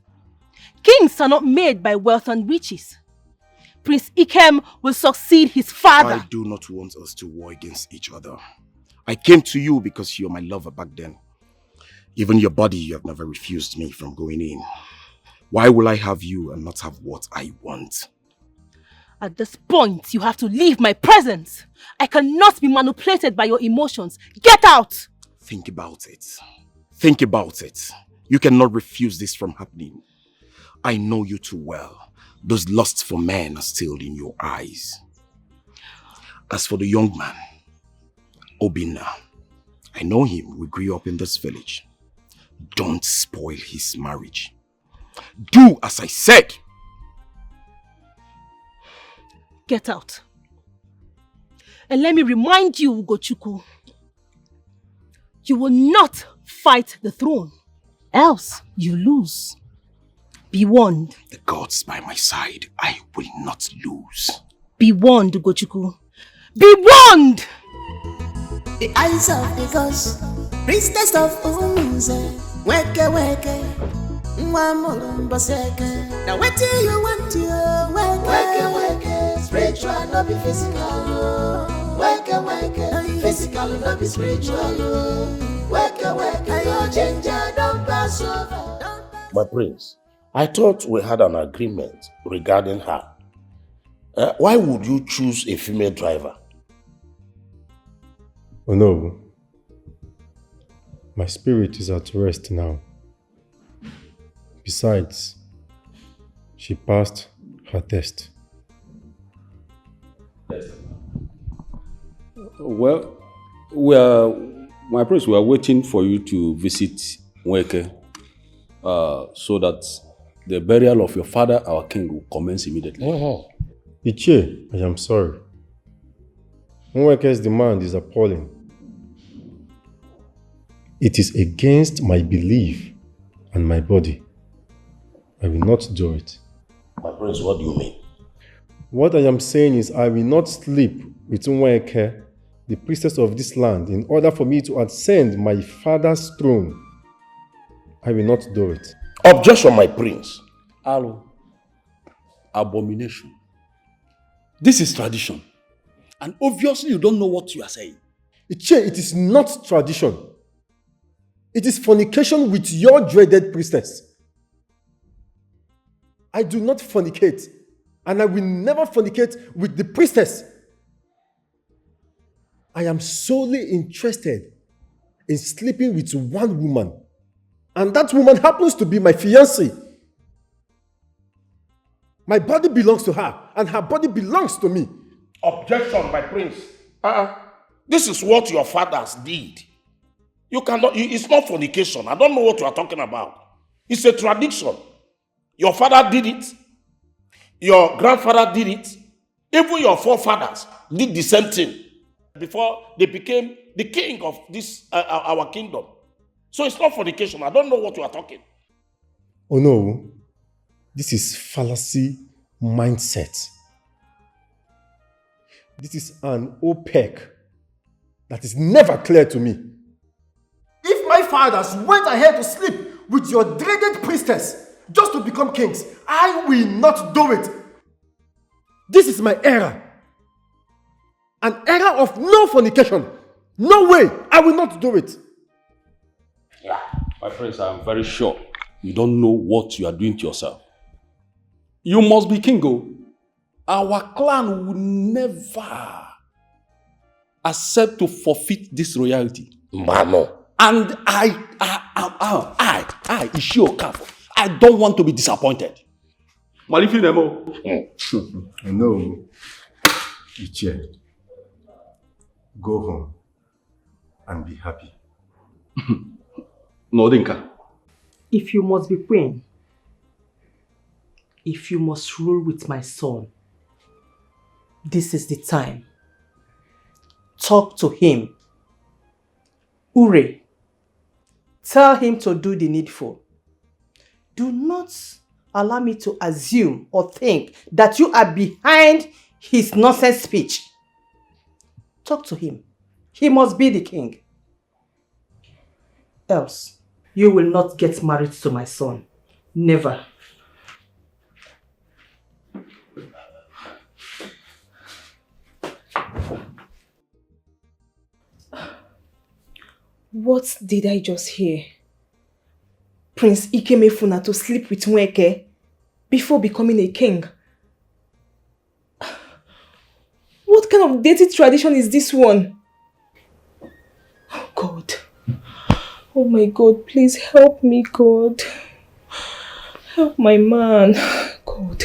Kings are not made by wealth and riches. Prince Ikem will succeed his father. I do not want us to war against each other. I came to you because you're my lover back then. Even your body, you have never refused me from going in. Why will I have you and not have what I want? At this point, you have to leave my presence. I cannot be manipulated by your emotions. Get out! Think about it. Think about it. You cannot refuse this from happening. I know you too well. Those lusts for men are still in your eyes. As for the young man, Obinna, I know him. We grew up in this village. Don't spoil his marriage. Do as I said. Get out. And let me remind you, Ugochukwu, you will not fight the throne, else you lose. Be warned. The gods by my side, I will not lose. Be warned, Ugochukwu. Be warned! The eyes of the gods, priestess of Umunze, weke weke, Mwamulumbaseke. Now what do you want to weke weke, spiritual no be physical, weke weke, physical no be spiritual, weke weke, your ginger don't pass over. My prince, I thought we had an agreement regarding her. Why would you choose a female driver? Oh no. My spirit is at rest now. Besides, she passed her test. Well, my prince, we are waiting for you to visit Nweke so that the burial of your father, our king, will commence immediately. Ichie, I am sorry. Nweke's demand is appalling. It is against my belief and my body. I will not do it. My prince, what do you mean? What I am saying is I will not sleep with Nweke, the priestess of this land, in order for me to ascend my father's throne. I will not do it. Objection, my prince. Alo. Abomination. This is tradition. And obviously you don't know what you are saying. Ichie, it is not tradition. It is fornication with your dreaded priestess. I do not fornicate, and I will never fornicate with the priestess. I am solely interested in sleeping with one woman, and that woman happens to be my fiancée. My body belongs to her, and her body belongs to me. Objection, my prince. This is what your fathers did. You cannot. It's not fornication. I don't know what you are talking about. It's a tradition. Your father did it. Your grandfather did it. Even your forefathers did the same thing before they became the king of this our kingdom. So it's not fornication. I don't know what you are talking. Oh no, this is fallacy mindset. This is an OPEC that is never clear to me. If my fathers went ahead to sleep with your dreaded priestess just to become kings, I will not do it. This is my era. An era of no fornication. No way, I will not do it. Yeah. My friends, I am very sure you don't know what you are doing to yourself. You must be king, oh. Our clan will never accept to forfeit this royalty. Mano. And I, Ishioka, I don't want to be disappointed. Malifi Nemo. No. Ichie, go home and be happy. No, Dinka. If you must be queen, if you must rule with my son, this is the time. Talk to him. Ure, tell him to do the needful. Do not allow me to assume or think that you are behind his nonsense speech. Talk to him. He must be the king. Else, you will not get married to my son. Never. What did I just hear? Prince Ikemefuna to sleep with Nweke before becoming a king. What kind of dirty tradition is this one? Oh God. Oh my God, please help me, God. Help my man. God.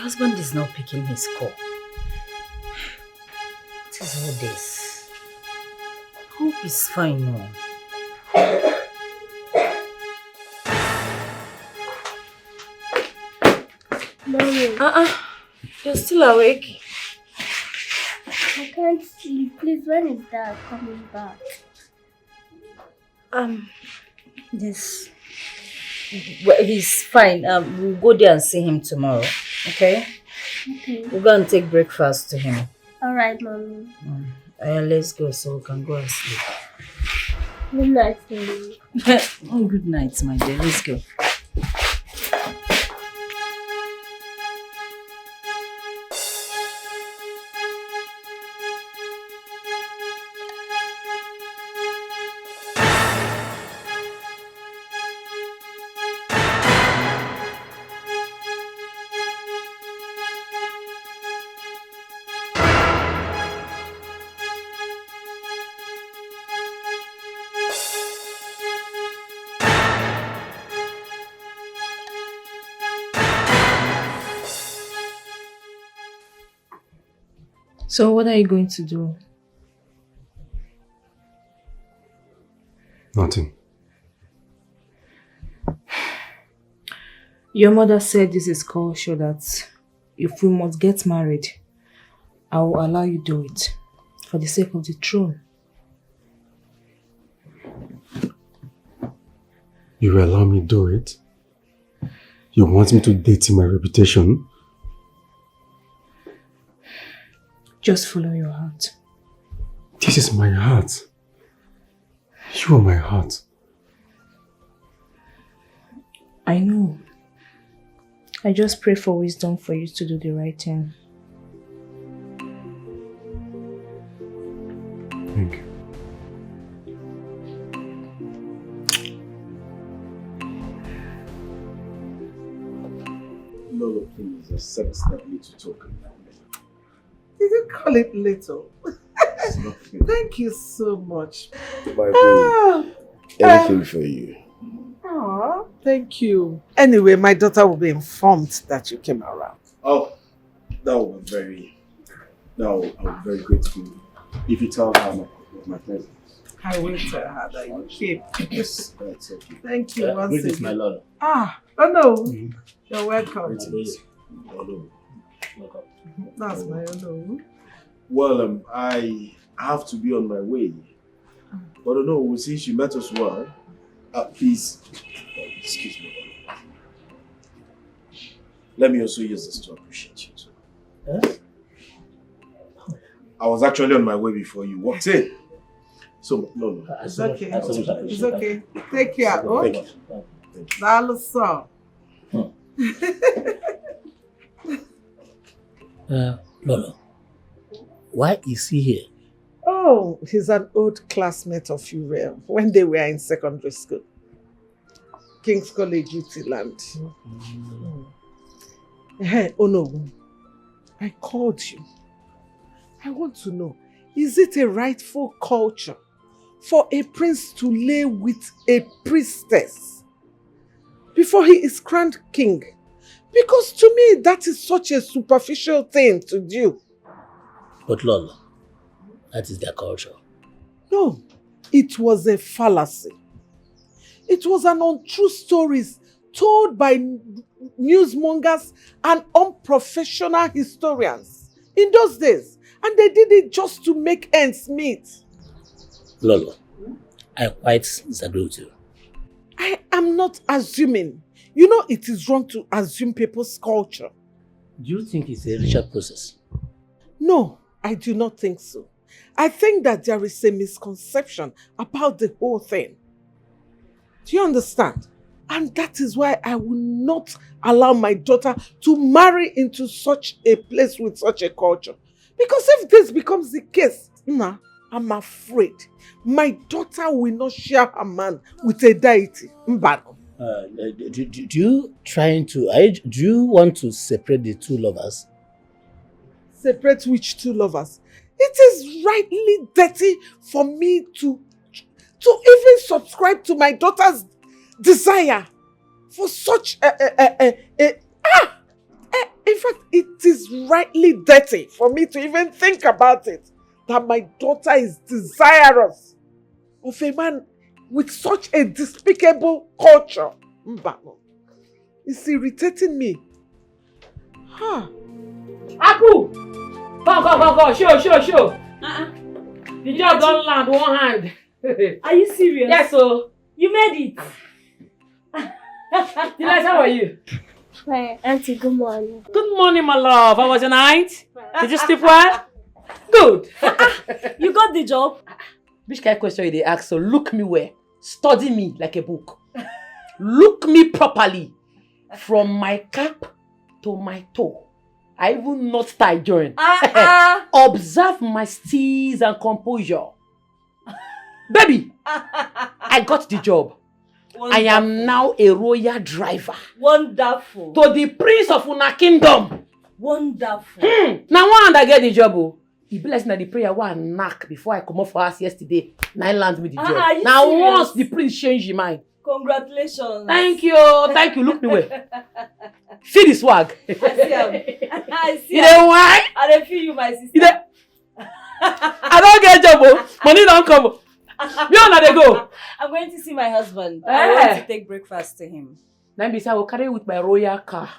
husband is not picking his call. What is all this? Hope is fine now. Mommy. You're still awake? I can't sleep. Please, when is Dad coming back? Yes. Well, he's fine. We'll go there and see him tomorrow. Okay? Okay. We'll go and take breakfast to him. Alright, Mommy. Let's go so we can go and sleep. Good night, Mommy. Good night, my dear. Let's go. So what are you going to do? Nothing. Your mother said this is culture, that if we must get married, I will allow you do it for the sake of the throne. You will allow me do it? You want me to date my reputation? Just follow your heart. This is my heart. You are my heart. I know. I just pray for wisdom for you to do the right thing. Thank you. Lolo, please accept that little token. Did you call it little? Thank you so much. My queen, anything for you. Oh, thank you. Anyway, my daughter will be informed that you came around. Oh, that was very grateful. If you tell her my presence. I will tell her that you came. Yes, that's okay. Thank you once Greetings, again. my lord. Oh no. You're welcome. That's my hello. Well, I have to be on my way. But no, since you met us well, please, excuse me. Let me also use this to appreciate you too. I was actually on my way before you walked in. So, no. It's okay. It's okay. Take care. Oh? Thank you. That's all. Lolo, why is he here? Oh, he's an old classmate of Uriel when they were in secondary school. King's College, Utiland. Hey, oh no. I called you. I want to know, is it a rightful culture for a prince to lay with a priestess before he is crowned king? Because to me, that is such a superficial thing to do. But Lolo, that is their culture. No, it was a fallacy. It was an untrue story told by newsmongers and unprofessional historians in those days. And they did it just to make ends meet. Lolo, I quite disagree with you. I am not assuming. You know it is wrong to assume people's culture. Do you think it's a ritual process? No, I do not think so. I think that there is a misconception about the whole thing. Do you understand? And that is why I will not allow my daughter to marry into such a place with such a culture. Because if this becomes the case, I'm afraid my daughter will not share her man with a deity. Do you want to separate the two lovers? Separate which two lovers? It is rightly dirty for me to even subscribe to my daughter's desire for such In fact, it is rightly dirty for me to even think about it. That my daughter is desirous of a man with such a despicable culture. Mbano. It's irritating me. Huh. Aku! Go. Show. The job don't land one hand. Are you serious? Yes, so. You made it. Delight, how are you? Hi, Auntie, good morning. Good morning, my love. How was your night? Did you sleep well? Good. You got the job? Which kind of question they ask? So look me where. Study me like a book. Look me properly. From my cap to my toe. I even not tie joint. Observe my steeze and composure. Baby, I got the job. Wonderful. I am now a royal driver. Wonderful. To the prince of Una kingdom. Wonderful. Now one I get the job. Oh. He blessed me the prayer one knock before I come off for us yesterday. Now land me the job. Now serious? Once the prince changed his mind. Congratulations. Thank you. Look me where. Feel the swag. I see. You know why? I don't feel you, my sister. I don't get job. Oh. Money don't come. They go. I'm going to see my husband. I want to take breakfast to him. Then I will carry with my royal car.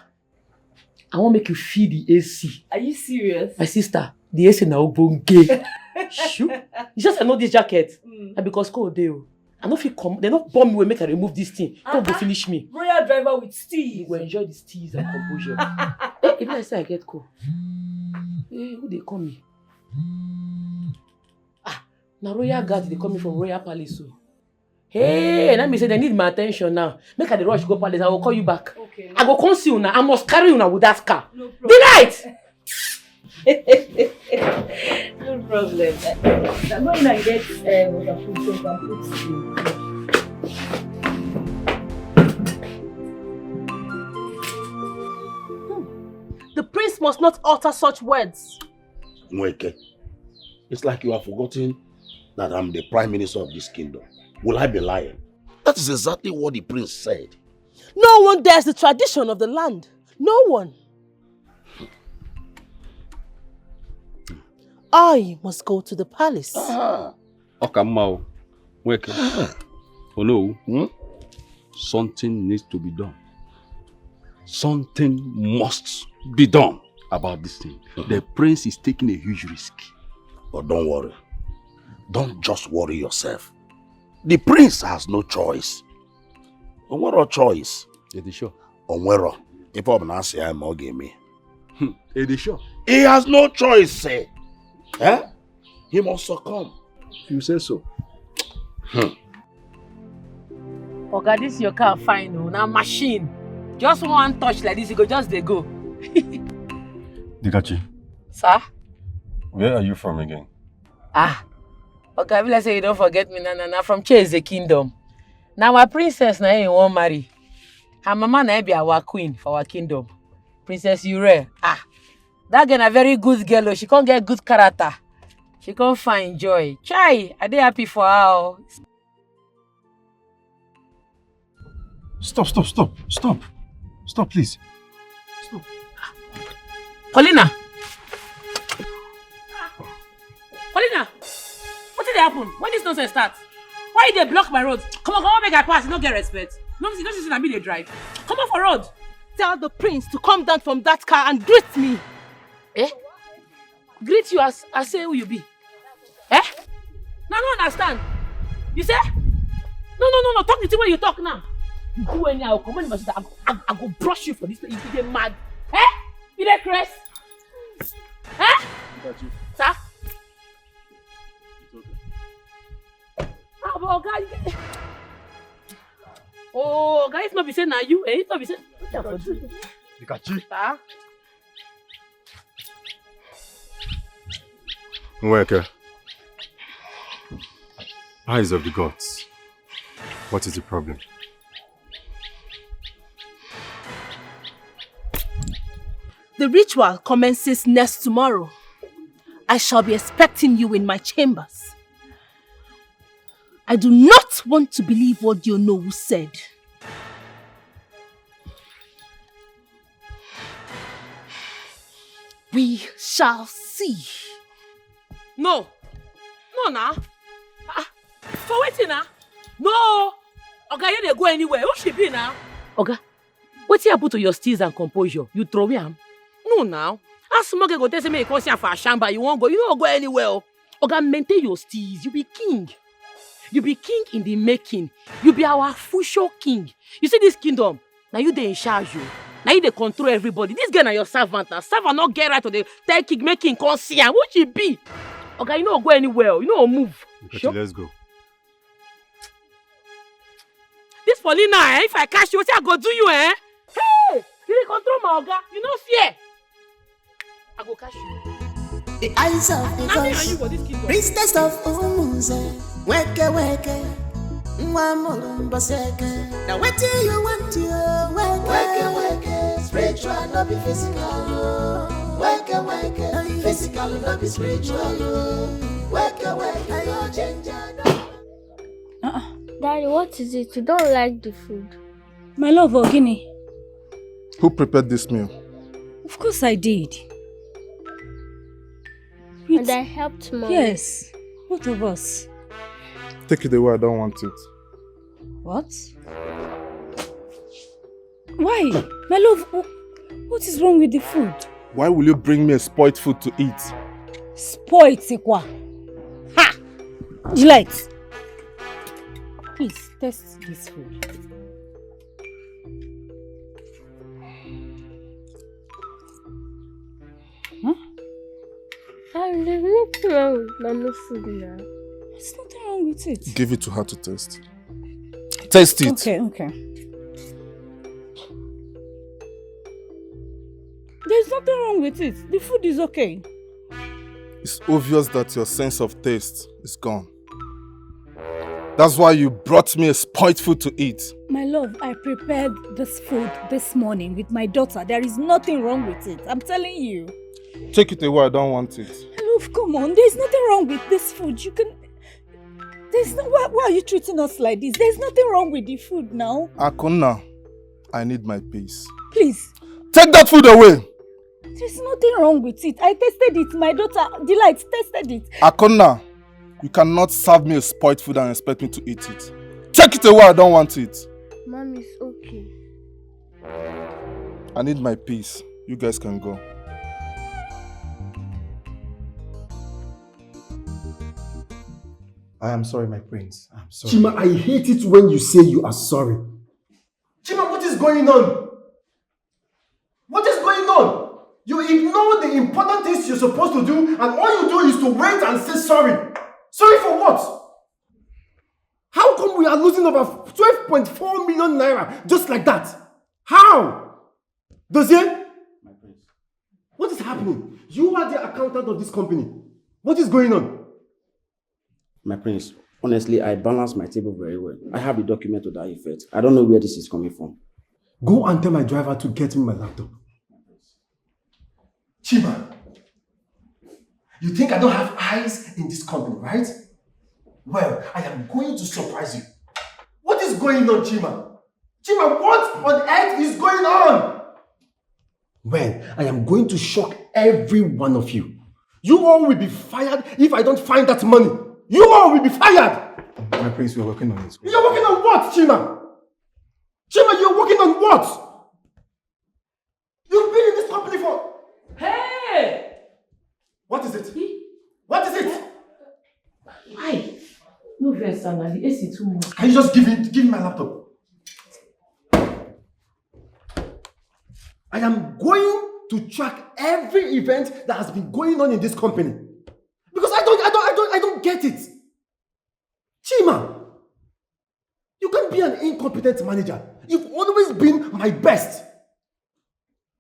I want to make you feel the AC. Are you serious? My sister, the AC now gay. Shoot. You just know this jacket. And because cold day. I don't feel come. They not bomb me when make I remove this thing. Don't go finish me. Royal driver with steez. You will enjoy the steez and composure. Even I say I get cold. Hey, who they call me? Now royal guards they coming from royal palace. So. Hey, let me say they need my attention now. Make her the rush go palace. I will call you back. Okay. I go conceal now. I must carry you now with that car. No problem. Delight. No problem. I'm going to get waterproof soap and put The prince must not utter such words. Mweke, it's like you have forgotten that I'm the prime minister of this kingdom. Will I be lying? That is exactly what the prince said. No one dares the tradition of the land. No one. I must go to the palace. Okamao, Mweke. Oh no, something needs to be done. Something must be done about this thing. The prince is taking a huge risk. But don't worry. Don't just worry yourself. The prince has no choice. Onwero choice. Edisho. Onwero. If I'm not saying I'm not me. Edisho. He has no choice, say. Eh? He must succumb. You say so. Okay, this your car fine, oh. Now machine. Just one touch like this, you go just they go. Dikachi. Sir? Where are you from again? Okay, let's say you don't forget me. Nah. From Chase the Kingdom. Now our princess now you won't marry. Her mama now be our queen for our kingdom. Princess Ure. That girl a very good girl. Oh. She can't get good character. She can't find joy. Chai, are they happy for her? Stop, please. Stop. Paulina, what did happen? When this nonsense starts? Why did they block my road? Come on, make I pass. You don't get respect. No, I mean they drive. Come on for road. Tell the prince to come down from that car and greet me. Greet you as say who you be. Now I don't understand. You say? No. Talk the thing when you talk now. You do any, I will come on my sister. I go brush you for this. You get mad. You get crest. Got you. Sir? Oh, guys, not be saying now you. It's not be saying. Dikachi. Sir? Mweke. Eyes of the gods. What is the problem? The ritual commences next tomorrow. I shall be expecting you in my chambers. I do not want to believe what Yonowu said. We shall see. No. No, nah. For waiting, nah. No. Oga, you dey go anywhere. Who she be now? Oga, what you put to your steeze and composure? You throw me am? No, now. As small go tell me you come here for a shamba, you won't go. You don't go anywhere. Oga, maintain your steeze. You be king. You be king in the making. You be our future king. You see this kingdom? Now you dey in charge, you. Now you dey control everybody. This girl na your servant. Now servant not get right to the tell king making come see am. What she be? Okay, you don't go anywhere. You don't move. Sure. Let's go. This Paulina, if I catch you, what I go do you, eh? Hey! You dey control my Oga. You no fear. I go catch you. The eyes of the gods, priestess of Umunze, weke, mwamulumbaseke. Now what do you want to weke, spiritual, not be physical. Weke, physical, not be spiritual. Weke, no ginger. Daddy, what is it? You don't like the food? My love, Ogini. Who prepared this meal? Of course I did. And I helped Mom. Yes, both of us. Take it away, I don't want it. What? Why? My love, what is wrong with the food? Why will you bring me a spoiled food to eat? Spoiled, Sekwa. Ha! Delight. Please, taste this food. Huh? There's nothing wrong with Mama's food now. There's nothing wrong with it. Give it to her to taste. Taste it. Okay. There's nothing wrong with it. The food is okay. It's obvious that your sense of taste is gone. That's why you brought me a spoiled food to eat. My love, I prepared this food this morning with my daughter. There is nothing wrong with it. I'm telling you. Take it away, I don't want it. Love, come on. There's nothing wrong with this food. You can... There's no... Why are you treating us like this? There's nothing wrong with the food now. Akuna, I need my peace. Please. Take that food away. There's nothing wrong with it. I tasted it. My daughter, Delight, tasted it. Akuna, you cannot serve me a spoiled food and expect me to eat it. Take it away, I don't want it. Mommy's okay. I need my peace. You guys can go. I am sorry, my prince. I'm sorry. Chima, I hate it when you say you are sorry. Chima, what is going on? What is going on? You ignore the important things you're supposed to do, and all you do is to wait and say sorry. Sorry for what? How come we are losing over 12.4 million naira just like that? How? Dozier? My prince. What is happening? You are the accountant of this company. What is going on? My prince, honestly, I balanced my table very well. I have the document to that effect. I don't know where this is coming from. Go and tell my driver to get me my laptop. Chima, you think I don't have eyes in this company, right? Well, I am going to surprise you. What is going on, Chima? Chima, what on earth is going on? Well, I am going to shock every one of you. You all will be fired if I don't find that money. You all will be fired. My prince, we are working on it. You're working on what, Chima? Chima, you're working on what? You've been in this company for... Hey! What is it? What is it? Why? No verse, Anna. The AC too much. Can you just give me my laptop? I am going to track every event that has been going on in this company. Because I don't get it. Chima, you can't be an incompetent manager. You've always been my best.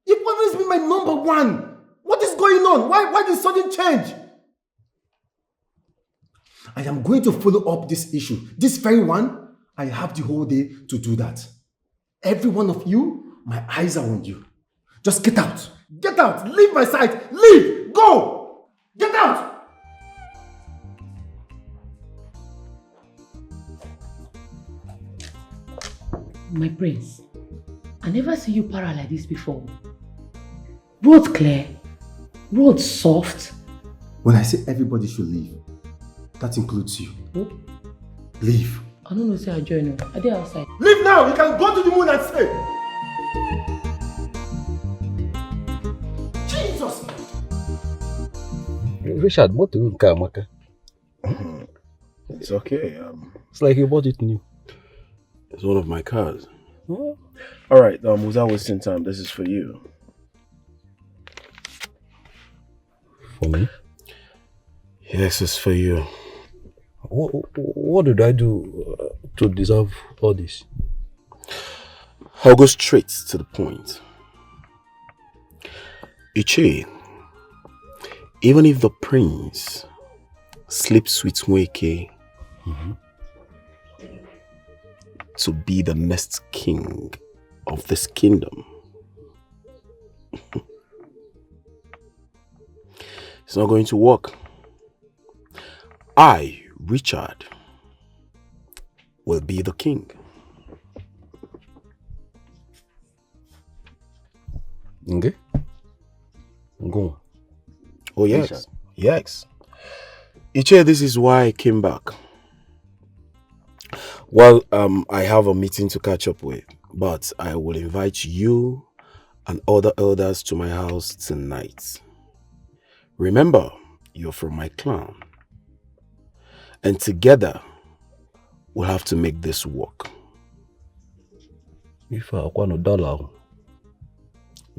You've always been my number one. What is going on? Why this sudden change? I am going to follow up this issue. This very one, I have the whole day to do that. Every one of you, my eyes are on you. Just get out. Get out. Leave my sight. Leave. Go. Get out. My prince, I never see you para like this before. Both clear. Road soft? When I say everybody should leave, that includes you. Who? Leave. I don't know, say I join you. Are they outside? Leave now! You can go to the moon and stay! Jesus! Richard, what do you car, Maka? It's okay. It's like you bought it new. It's one of my cars. Oh. Alright, without wasting time, this is for you. For me? Yes, it's for you. What did I do to deserve all this? I'll go straight to the point. Ichi, even if the prince sleeps with Nweke to be the next king of this kingdom, it's not going to work. I, Richard, will be the king. Okay? Go. Oh yes, Richard. Yes. Iche, this is why I came back. Well, I have a meeting to catch up with, but I will invite you and other elders to my house tonight. Remember, you're from my clan. And together, we'll have to make this work. If I want $1.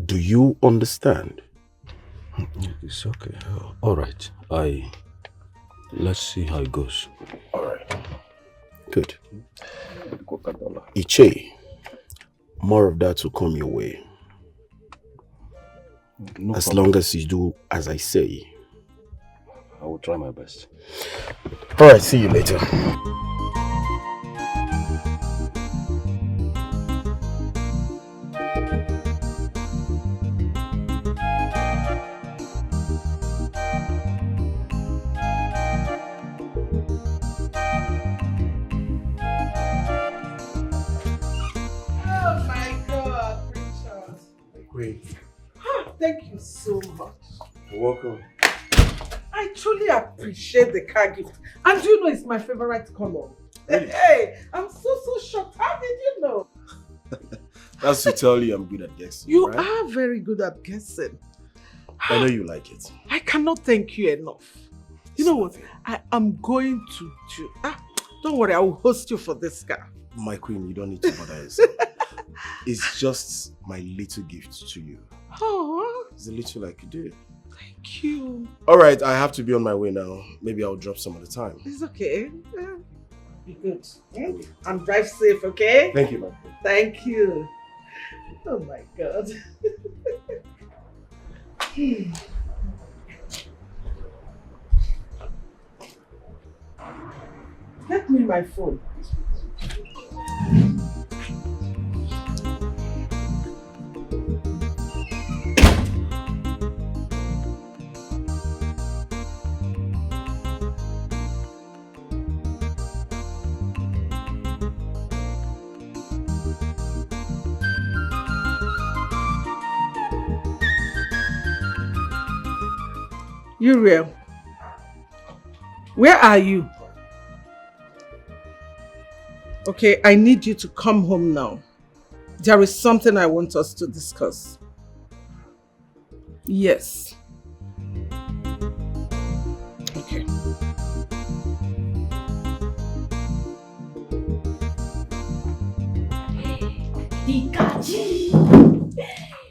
Do you understand? It's okay. All right. Let's see how it goes. All right. Good. Iche, more of that will come your way. No as problem. long as you do as I say. I will try my best. All right, see you later. Oh my God, Princess. Great. Thank you so much. You're welcome. I truly appreciate the car gift. And you know it's my favorite color. Hey, I'm so shocked. How did you know? That's to tell you I'm good at guessing. You right? are very good at guessing. I know you like it. I cannot thank you enough. You know what? I am going to do. Don't worry, I will host you for this car. My queen, you don't need to bother yourself. It's just my little gift to you. Oh, It's the little I could do. thank you. All right, I have to be on my way now. Maybe I'll drop some of the time. It's okay. Be good. And drive safe, okay? Thank you, my queen. Thank you. Oh my God. Get me my phone. Uriel, where are you? Okay, I need you to come home now. There is something I want us to discuss. Yes. Okay. Ikachi!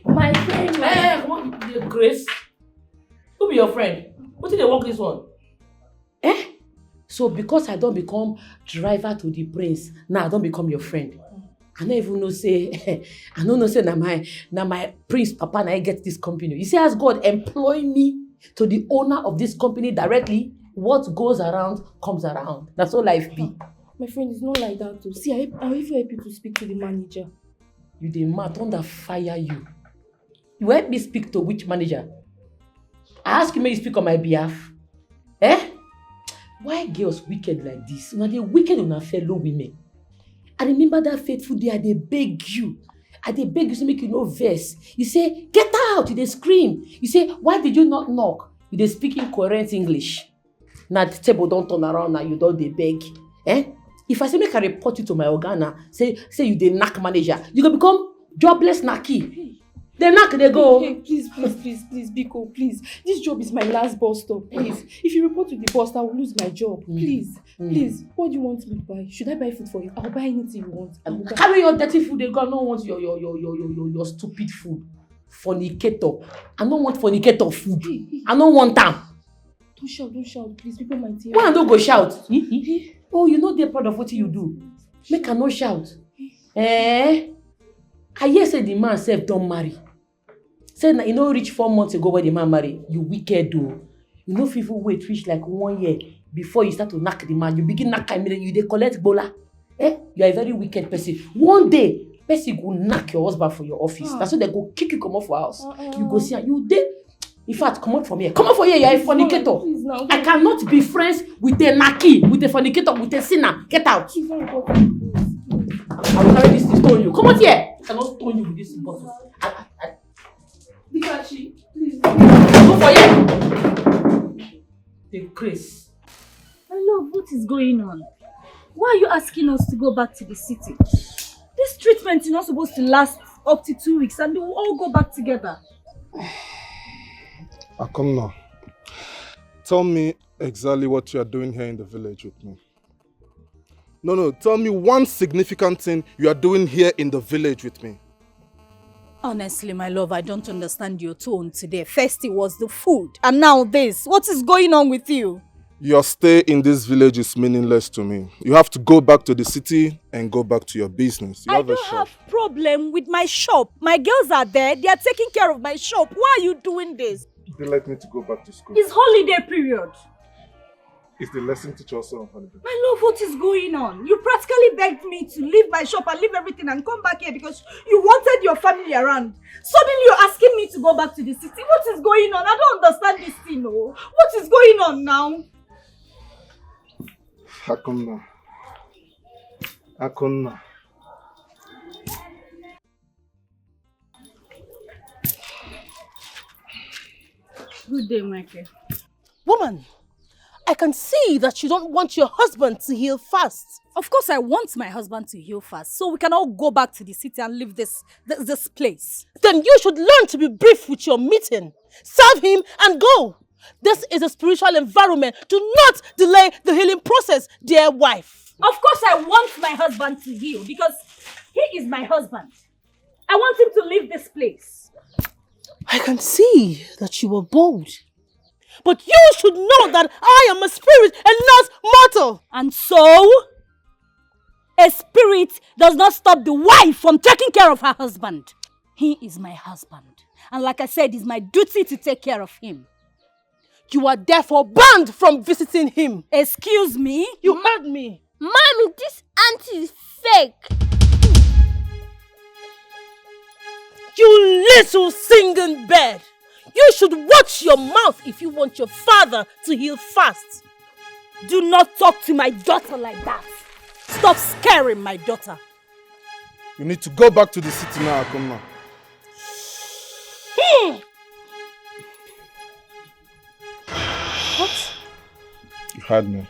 My friend, what Grace? Who be your friend? What did they work this one? So because I don't become driver to the prince, now I don't become your friend. I don't even know say, I don't know say na my prince papa na I get this company. You see, as God employ me to the owner of this company directly, what goes around comes around. That's all life be. My friend, it's not like that too. See, I'll even help you to speak to the manager. You dey mad, thunder fire you. You help me speak to which manager? I ask you, may you speak on my behalf? Why girls wicked like this? Una dey wicked on our fellow women. I remember that fateful day I dey beg you. I dey beg you say make you no vex. You say, get out, you dey scream. You say, why did you not knock? You dey speak incoherent English. Now the table don't turn around, now you don't dey beg. If I say make I report you to my organa, say you dey knack manager, you go become jobless knacky. They knack, they go. Hey, please, Biko, please. This job is my last bus stop, please. If you report to the boss, I will lose my job. Please, please. What do you want me to buy? Should I buy food for you? I'll buy anything you want. Carry your dirty food, they go. I don't want your stupid food. Fornicator. I don't want fornicator food. I don't want them. Don't shout, please. People might hear. Why I don't go shout? Oh, you know they're proud of what you do. Make her no shout. I hear say the man self don't marry. Say na you know reach 4 months ago when the man marry. You wicked do. You know people wait reach like 1 year before you start to knock the man. You begin knock immediately. You dey collect bola. You are a very wicked person. One day, person go knock your husband for your office. That's why they go kick you come off for house. You go see you dey. In fact, come out from here. Come out from here. You are a fornicator. I cannot be friends with a naki, with a fornicator, with a sinner. Get out. I will carry this to stone you. Come out here. I cannot stone you with this bottle. Dikachi, please. Go for here. The Chris. Hello, what is going on? Why are you asking us to go back to the city? This treatment is not supposed to last up to 2 weeks and we will all go back together. Akomna, tell me exactly what you are doing here in the village with me. No, tell me one significant thing you are doing here in the village with me. Honestly, my love, I don't understand your tone today. First it was the food, and now this. What is going on with you? Your stay in this village is meaningless to me. You have to go back to the city and go back to your business. You I don't have problem with my shop. My girls are there. They are taking care of my shop. Why are you doing this? They like me to go back to school. It's holiday period. Is the lesson teacher also on holiday? My love, what is going on? You practically begged me to leave my shop and leave everything and come back here because you wanted your family around. Suddenly you're asking me to go back to the city. What is going on? I don't understand this thing, no. What is going on now? Akunna. Good day, Michael. Woman, I can see that you don't want your husband to heal fast. Of course I want my husband to heal fast, so we can all go back to the city and leave this place. Then you should learn to be brief with your meeting. Serve him and go. This is a spiritual environment. Do not delay the healing process, dear wife. Of course I want my husband to heal because he is my husband. I want him to leave this place. I can see that you were bold. But you should know that I am a spirit and not mortal. And so, a spirit does not stop the wife from taking care of her husband. He is my husband. And like I said, it's my duty to take care of him. You are therefore banned from visiting him. Excuse me? You heard me. Mommy, this auntie is fake. You little singing bird. You should watch your mouth if you want your father to heal fast. Do not talk to my daughter like that. Stop scaring my daughter. You need to go back to the city now, Akunna. What? You heard me.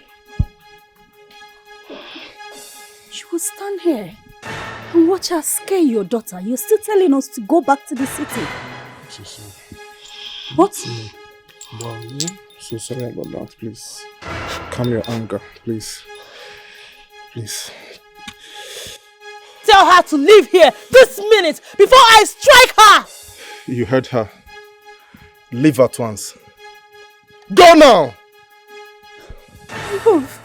You will stand here and watch her scare your daughter. You're still telling us to go back to the city. I'm so sorry. What? I'm so sorry about that. Please, calm your anger, please. Please. Tell her to leave here this minute before I strike her. You heard her. Leave at once. Go now! Love,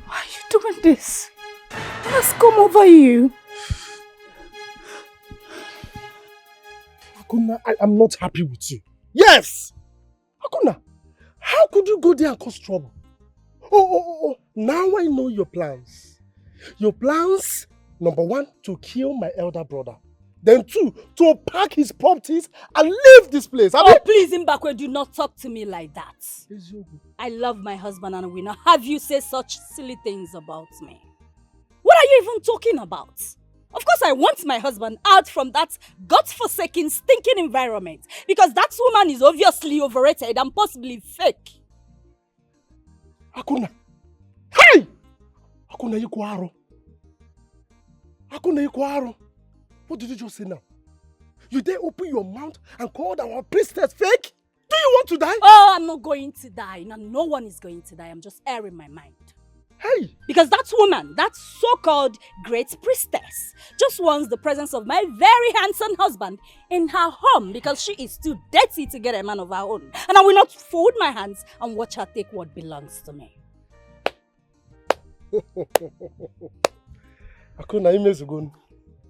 why are you doing this? Let's come over you. Akunna, I am not happy with you. Yes! Akunna, how could you go there and cause trouble? Oh, now I know your plans. Your plans, number 1, to kill my elder brother. Then 2, to pack his properties and leave this place. Please, Mbakwe, do not talk to me like that. I love my husband and will not have you say such silly things about me. What are you even talking about? Of course, I want my husband out from that godforsaken, stinking environment. Because that woman is obviously overrated and possibly fake. Akuna. Hey! Akuna Ikwaro. Akuna Ikwaro. What did you just say now? You dare open your mouth and call our priestess fake? Do you want to die? Oh, I'm not going to die. No one is going to die. I'm just airing my mind. Hey! Because that woman, that so-called great priestess, just wants the presence of my very handsome husband in her home because she is too dirty to get a man of her own. And I will not fold my hands and watch her take what belongs to me. Akuna Imezugun,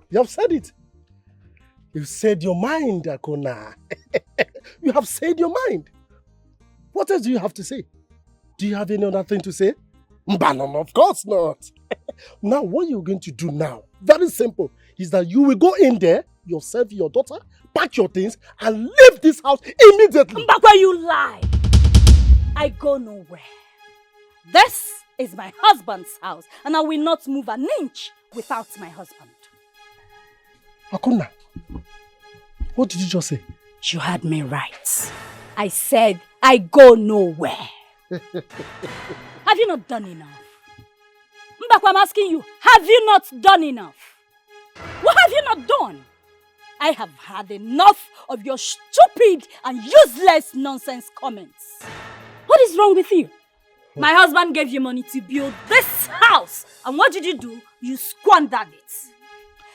you have said it. You said your mind, Akuna. You have said your mind. What else do you have to say? Do you have any other thing to say? Banon, of course not. Now, what you're going to do now, very simple, is that you will go in there, yourself, your daughter, pack your things, and leave this house immediately. Back where you lie. I go nowhere. This is my husband's house, and I will not move an inch without my husband. Akuna, what did you just say? You heard me right. I said I go nowhere. Have you not done enough? Mbakwa, I'm asking you, have you not done enough? What have you not done? I have had enough of your stupid and useless nonsense comments. What is wrong with you? My husband gave you money to build this house. And what did you do? You squandered it.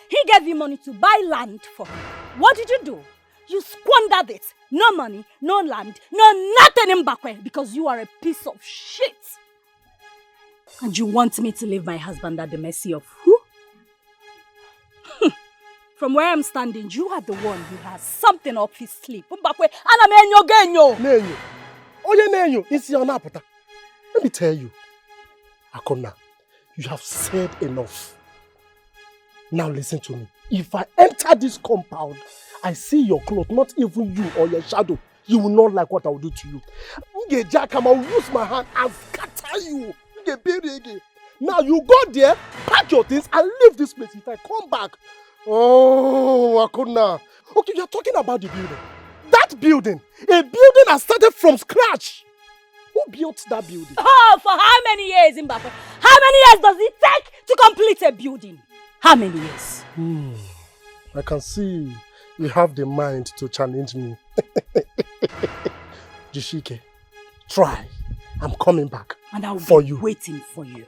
He gave you money to buy land for him. What did you do? You squandered it. No money, no land, no nothing in Mbakwe because you are a piece of shit. And you want me to leave my husband at the mercy of who? From where I'm standing, you are the one who has something up his sleeve. Mbakwe, anamenyo genyo. Nenyo. Oye nenyo, isi yonaputa. Let me tell you, Akona, you have said enough. Now listen to me. If I enter this compound, I see your clothes, not even you or your shadow, you will not like what I will do to you. I will use my hand and scatter you. Now you go there, pack your things and leave this place. If I come back, oh, Akona. Okay, you're talking about the building. That building, a building that started from scratch. Who built that building? Oh, for how many years, Mbakwe? How many years does it take to complete a building? How many years? I can see you have the mind to challenge me. Jishike, try. I'm coming back. And I'll for be you. Waiting for you.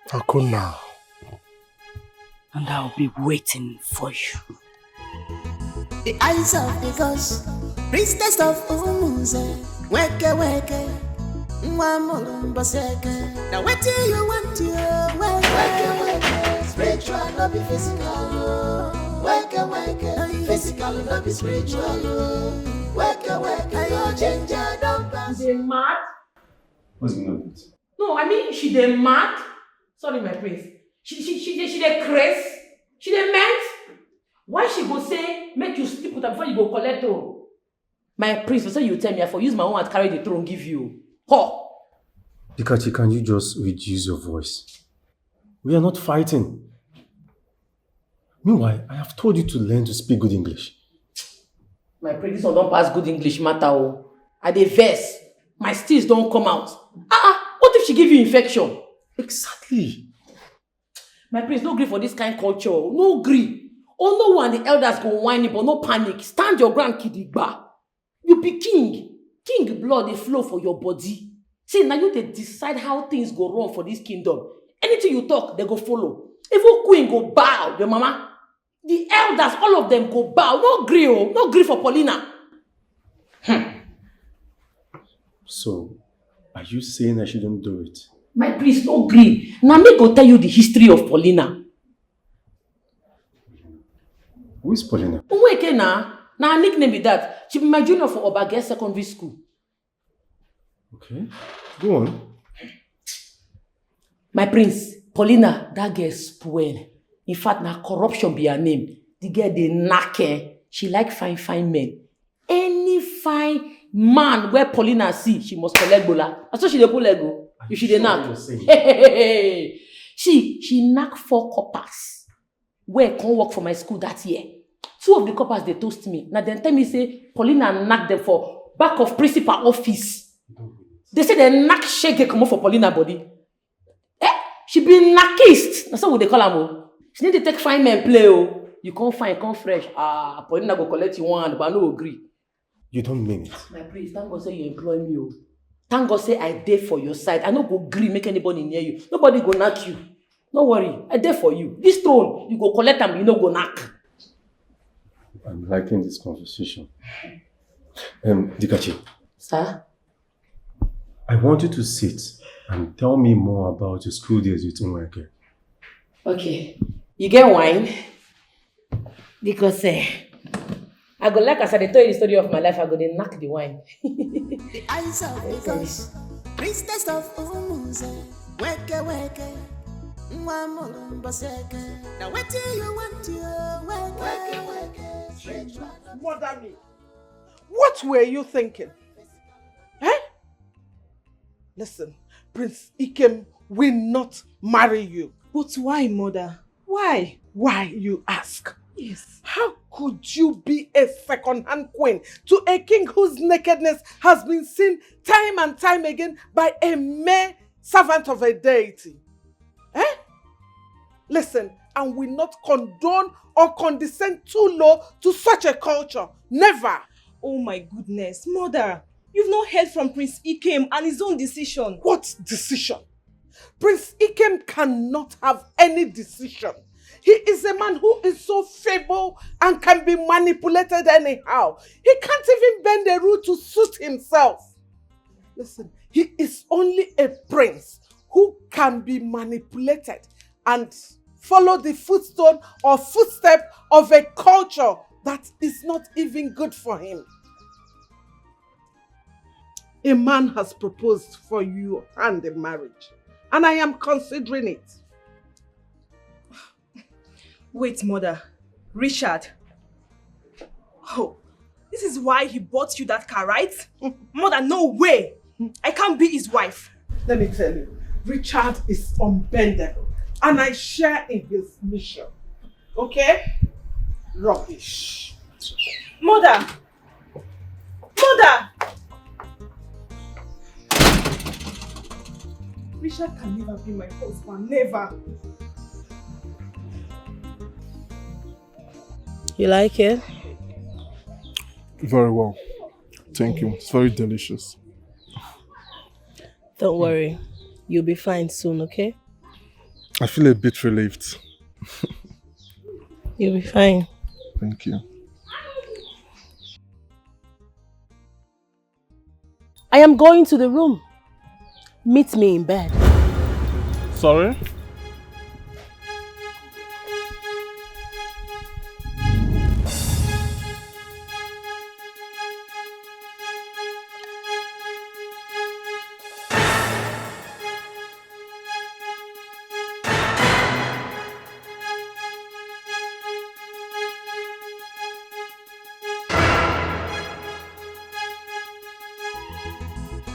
Akuna. And I'll be waiting for you. The eyes of the ghost, priestess of Umuze, weke weke, mwamulumba seke. Now what do you want to weke weke, spiritual not be physical. Weke weke, physical not be spiritual. Weke weke, your ginger don't pass. They mad? What's going on? No, I mean she dey mad. Sorry, my prince. She dey craze. She dey meant. Why she go say make you sleep with her before you go collect throne? My prince, so you tell me I for use my own hand to carry the throne give you. Ho! Dikachi, can you just reduce your voice? We are not fighting. Meanwhile, I have told you to learn to speak good English. My prince, this one don't pass good English matter. Oh. I dey vex. My steals don't come out. What if she give you infection? Exactly. My prince, no gree for this kind of culture. No gree. Oh no one the elders go whine but no panic. Stand your ground, kidigba. You be king. King blood they flow for your body. See, now you they decide how things go wrong for this kingdom. Anything you talk, they go follow. Even queen go bow, your mama. The elders, all of them go bow. No gree, oh. No gree for Paulina. So, are you saying I shouldn't do it? My priest, no gree. Now me go tell you the history of Paulina. Who is Paulina? Uweke na. Now her nickname be that. She be my junior for Obage Secondary School. Okay, go on. My prince, Paulina, that girl spoil. In fact, na corruption be her name. The girl dey knack her. She like fine men. Any fine man where Paulina see, she must collect bola. That's why she dey pull leg. You should dey knack. She knack 4 coppers. Where can't work for my school that year. 2 of the coppers, they toast me. Now then tell me, say, Paulina knock them for back of principal office. They say they knock shege come for Paulina body. She be knockist. That's what they call her. She need to take fine men play. Oh. You can't find, can't fresh. Paulina go collect you one, but I no agree. You don't mean it. My priest, thank God say you employ me. Oh. Thank God say I dare for your side. I no go agree make anybody near you. Nobody go knock you. Don't worry, I dare for you. This throne, you go collect them, you no go knock. I'm liking this conversation. Dikachi. Sir? I want you to sit and tell me more about your school days with Umweke. Okay. You get wine? Because I go like as I tell you the story of my life, I go dey knock the wine. The eyes of the gods, priestess of Umuse, weke weke, mwamulum baseke. Now what do you want to weke weke? Mother me, what were you thinking? Listen, Prince Ikem will not marry you. But why, mother? Why? Why, you ask? Yes. How could you be a second-hand queen to a king whose nakedness has been seen time and time again by a mere servant of a deity? Listen, and will not condone or condescend too low to such a culture. Never. Oh my goodness, mother. You've not heard from Prince Ikem and his own decision. What decision? Prince Ikem cannot have any decision. He is a man who is so feeble and can be manipulated anyhow. He can't even bend a rule to suit himself. Listen, he is only a prince who can be manipulated and follow the footstone or footstep of a culture that is not even good for him. A man has proposed for you hand in marriage, and I am considering it. Wait, mother. Richard. Oh, this is why he bought you that car, right? Mother, no way. I can't be his wife. Let me tell you, Richard is unbendable, and I share in his mission. Okay? Rubbish. Mother! Mother! Richard can never be my husband, never. You like it? Very well. Thank you. It's very delicious. Don't worry. You'll be fine soon, okay? I feel a bit relieved. You'll be fine. Thank you. I am going to the room. Meet me in bed. Sorry?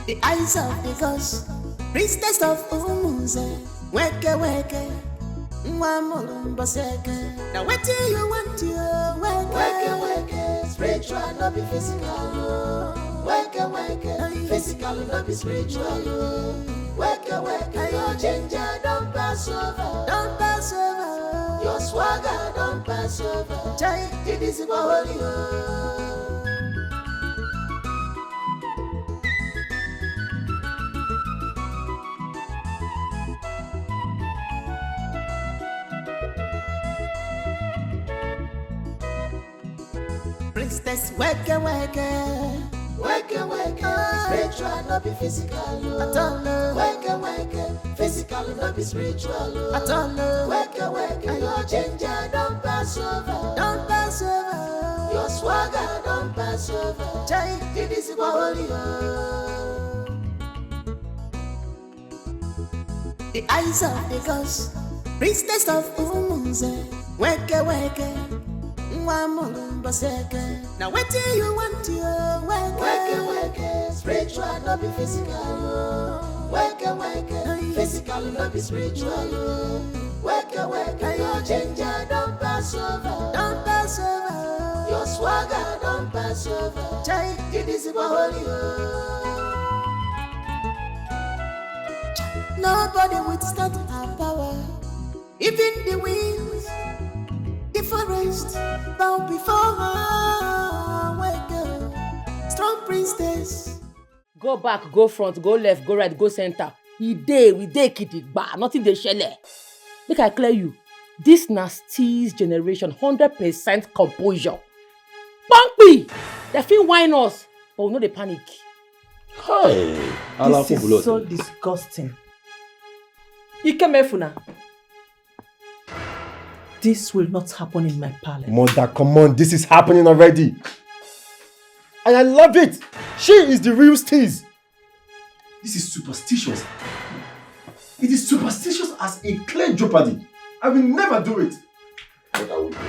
The eyes of the gods, priestess of Umuse, weke weke, mwamulum baseke. Now what do you want to weke weke? Spiritual, not be physical. Weke weke, physical, not be spiritual. Weke weke, your ginger don't pass over, don't pass over. Your swagger don't pass over. Jai, it is holy. Priestess, weke weke, weke weke. Spiritual, not be physical. At all, weke weke. Physical, not be spiritual. At all, weke weke. Your ginger don't pass over, don't pass over. Your swagger don't pass over. Jai, it is holy. The eyes of the gods, priestess of Umuse, weke weke. Now what do you want to weke weke? Spiritual, not be physical. Wake, physical, no be spiritual. Wake, your ginger don't pass over, your swagger don't pass over. It is holy. Nobody withstand our power, even the winds, the forest bow before her. Wake, strong priestess. Go back, go front, go left, go right, go center. We dey kidigba, nothing dey shele. Make I clear you, this nasty's generation 100% composure. Bumpy! They feel whine us, but we know they panic. Hey, this is so disgusting. Ikemefuna. This will not happen in my palace. Mother, come on, this is happening already. And I love it. She is the real steez. This is superstitious. It is superstitious as a clear jeopardy. I will never do it. But I will do it.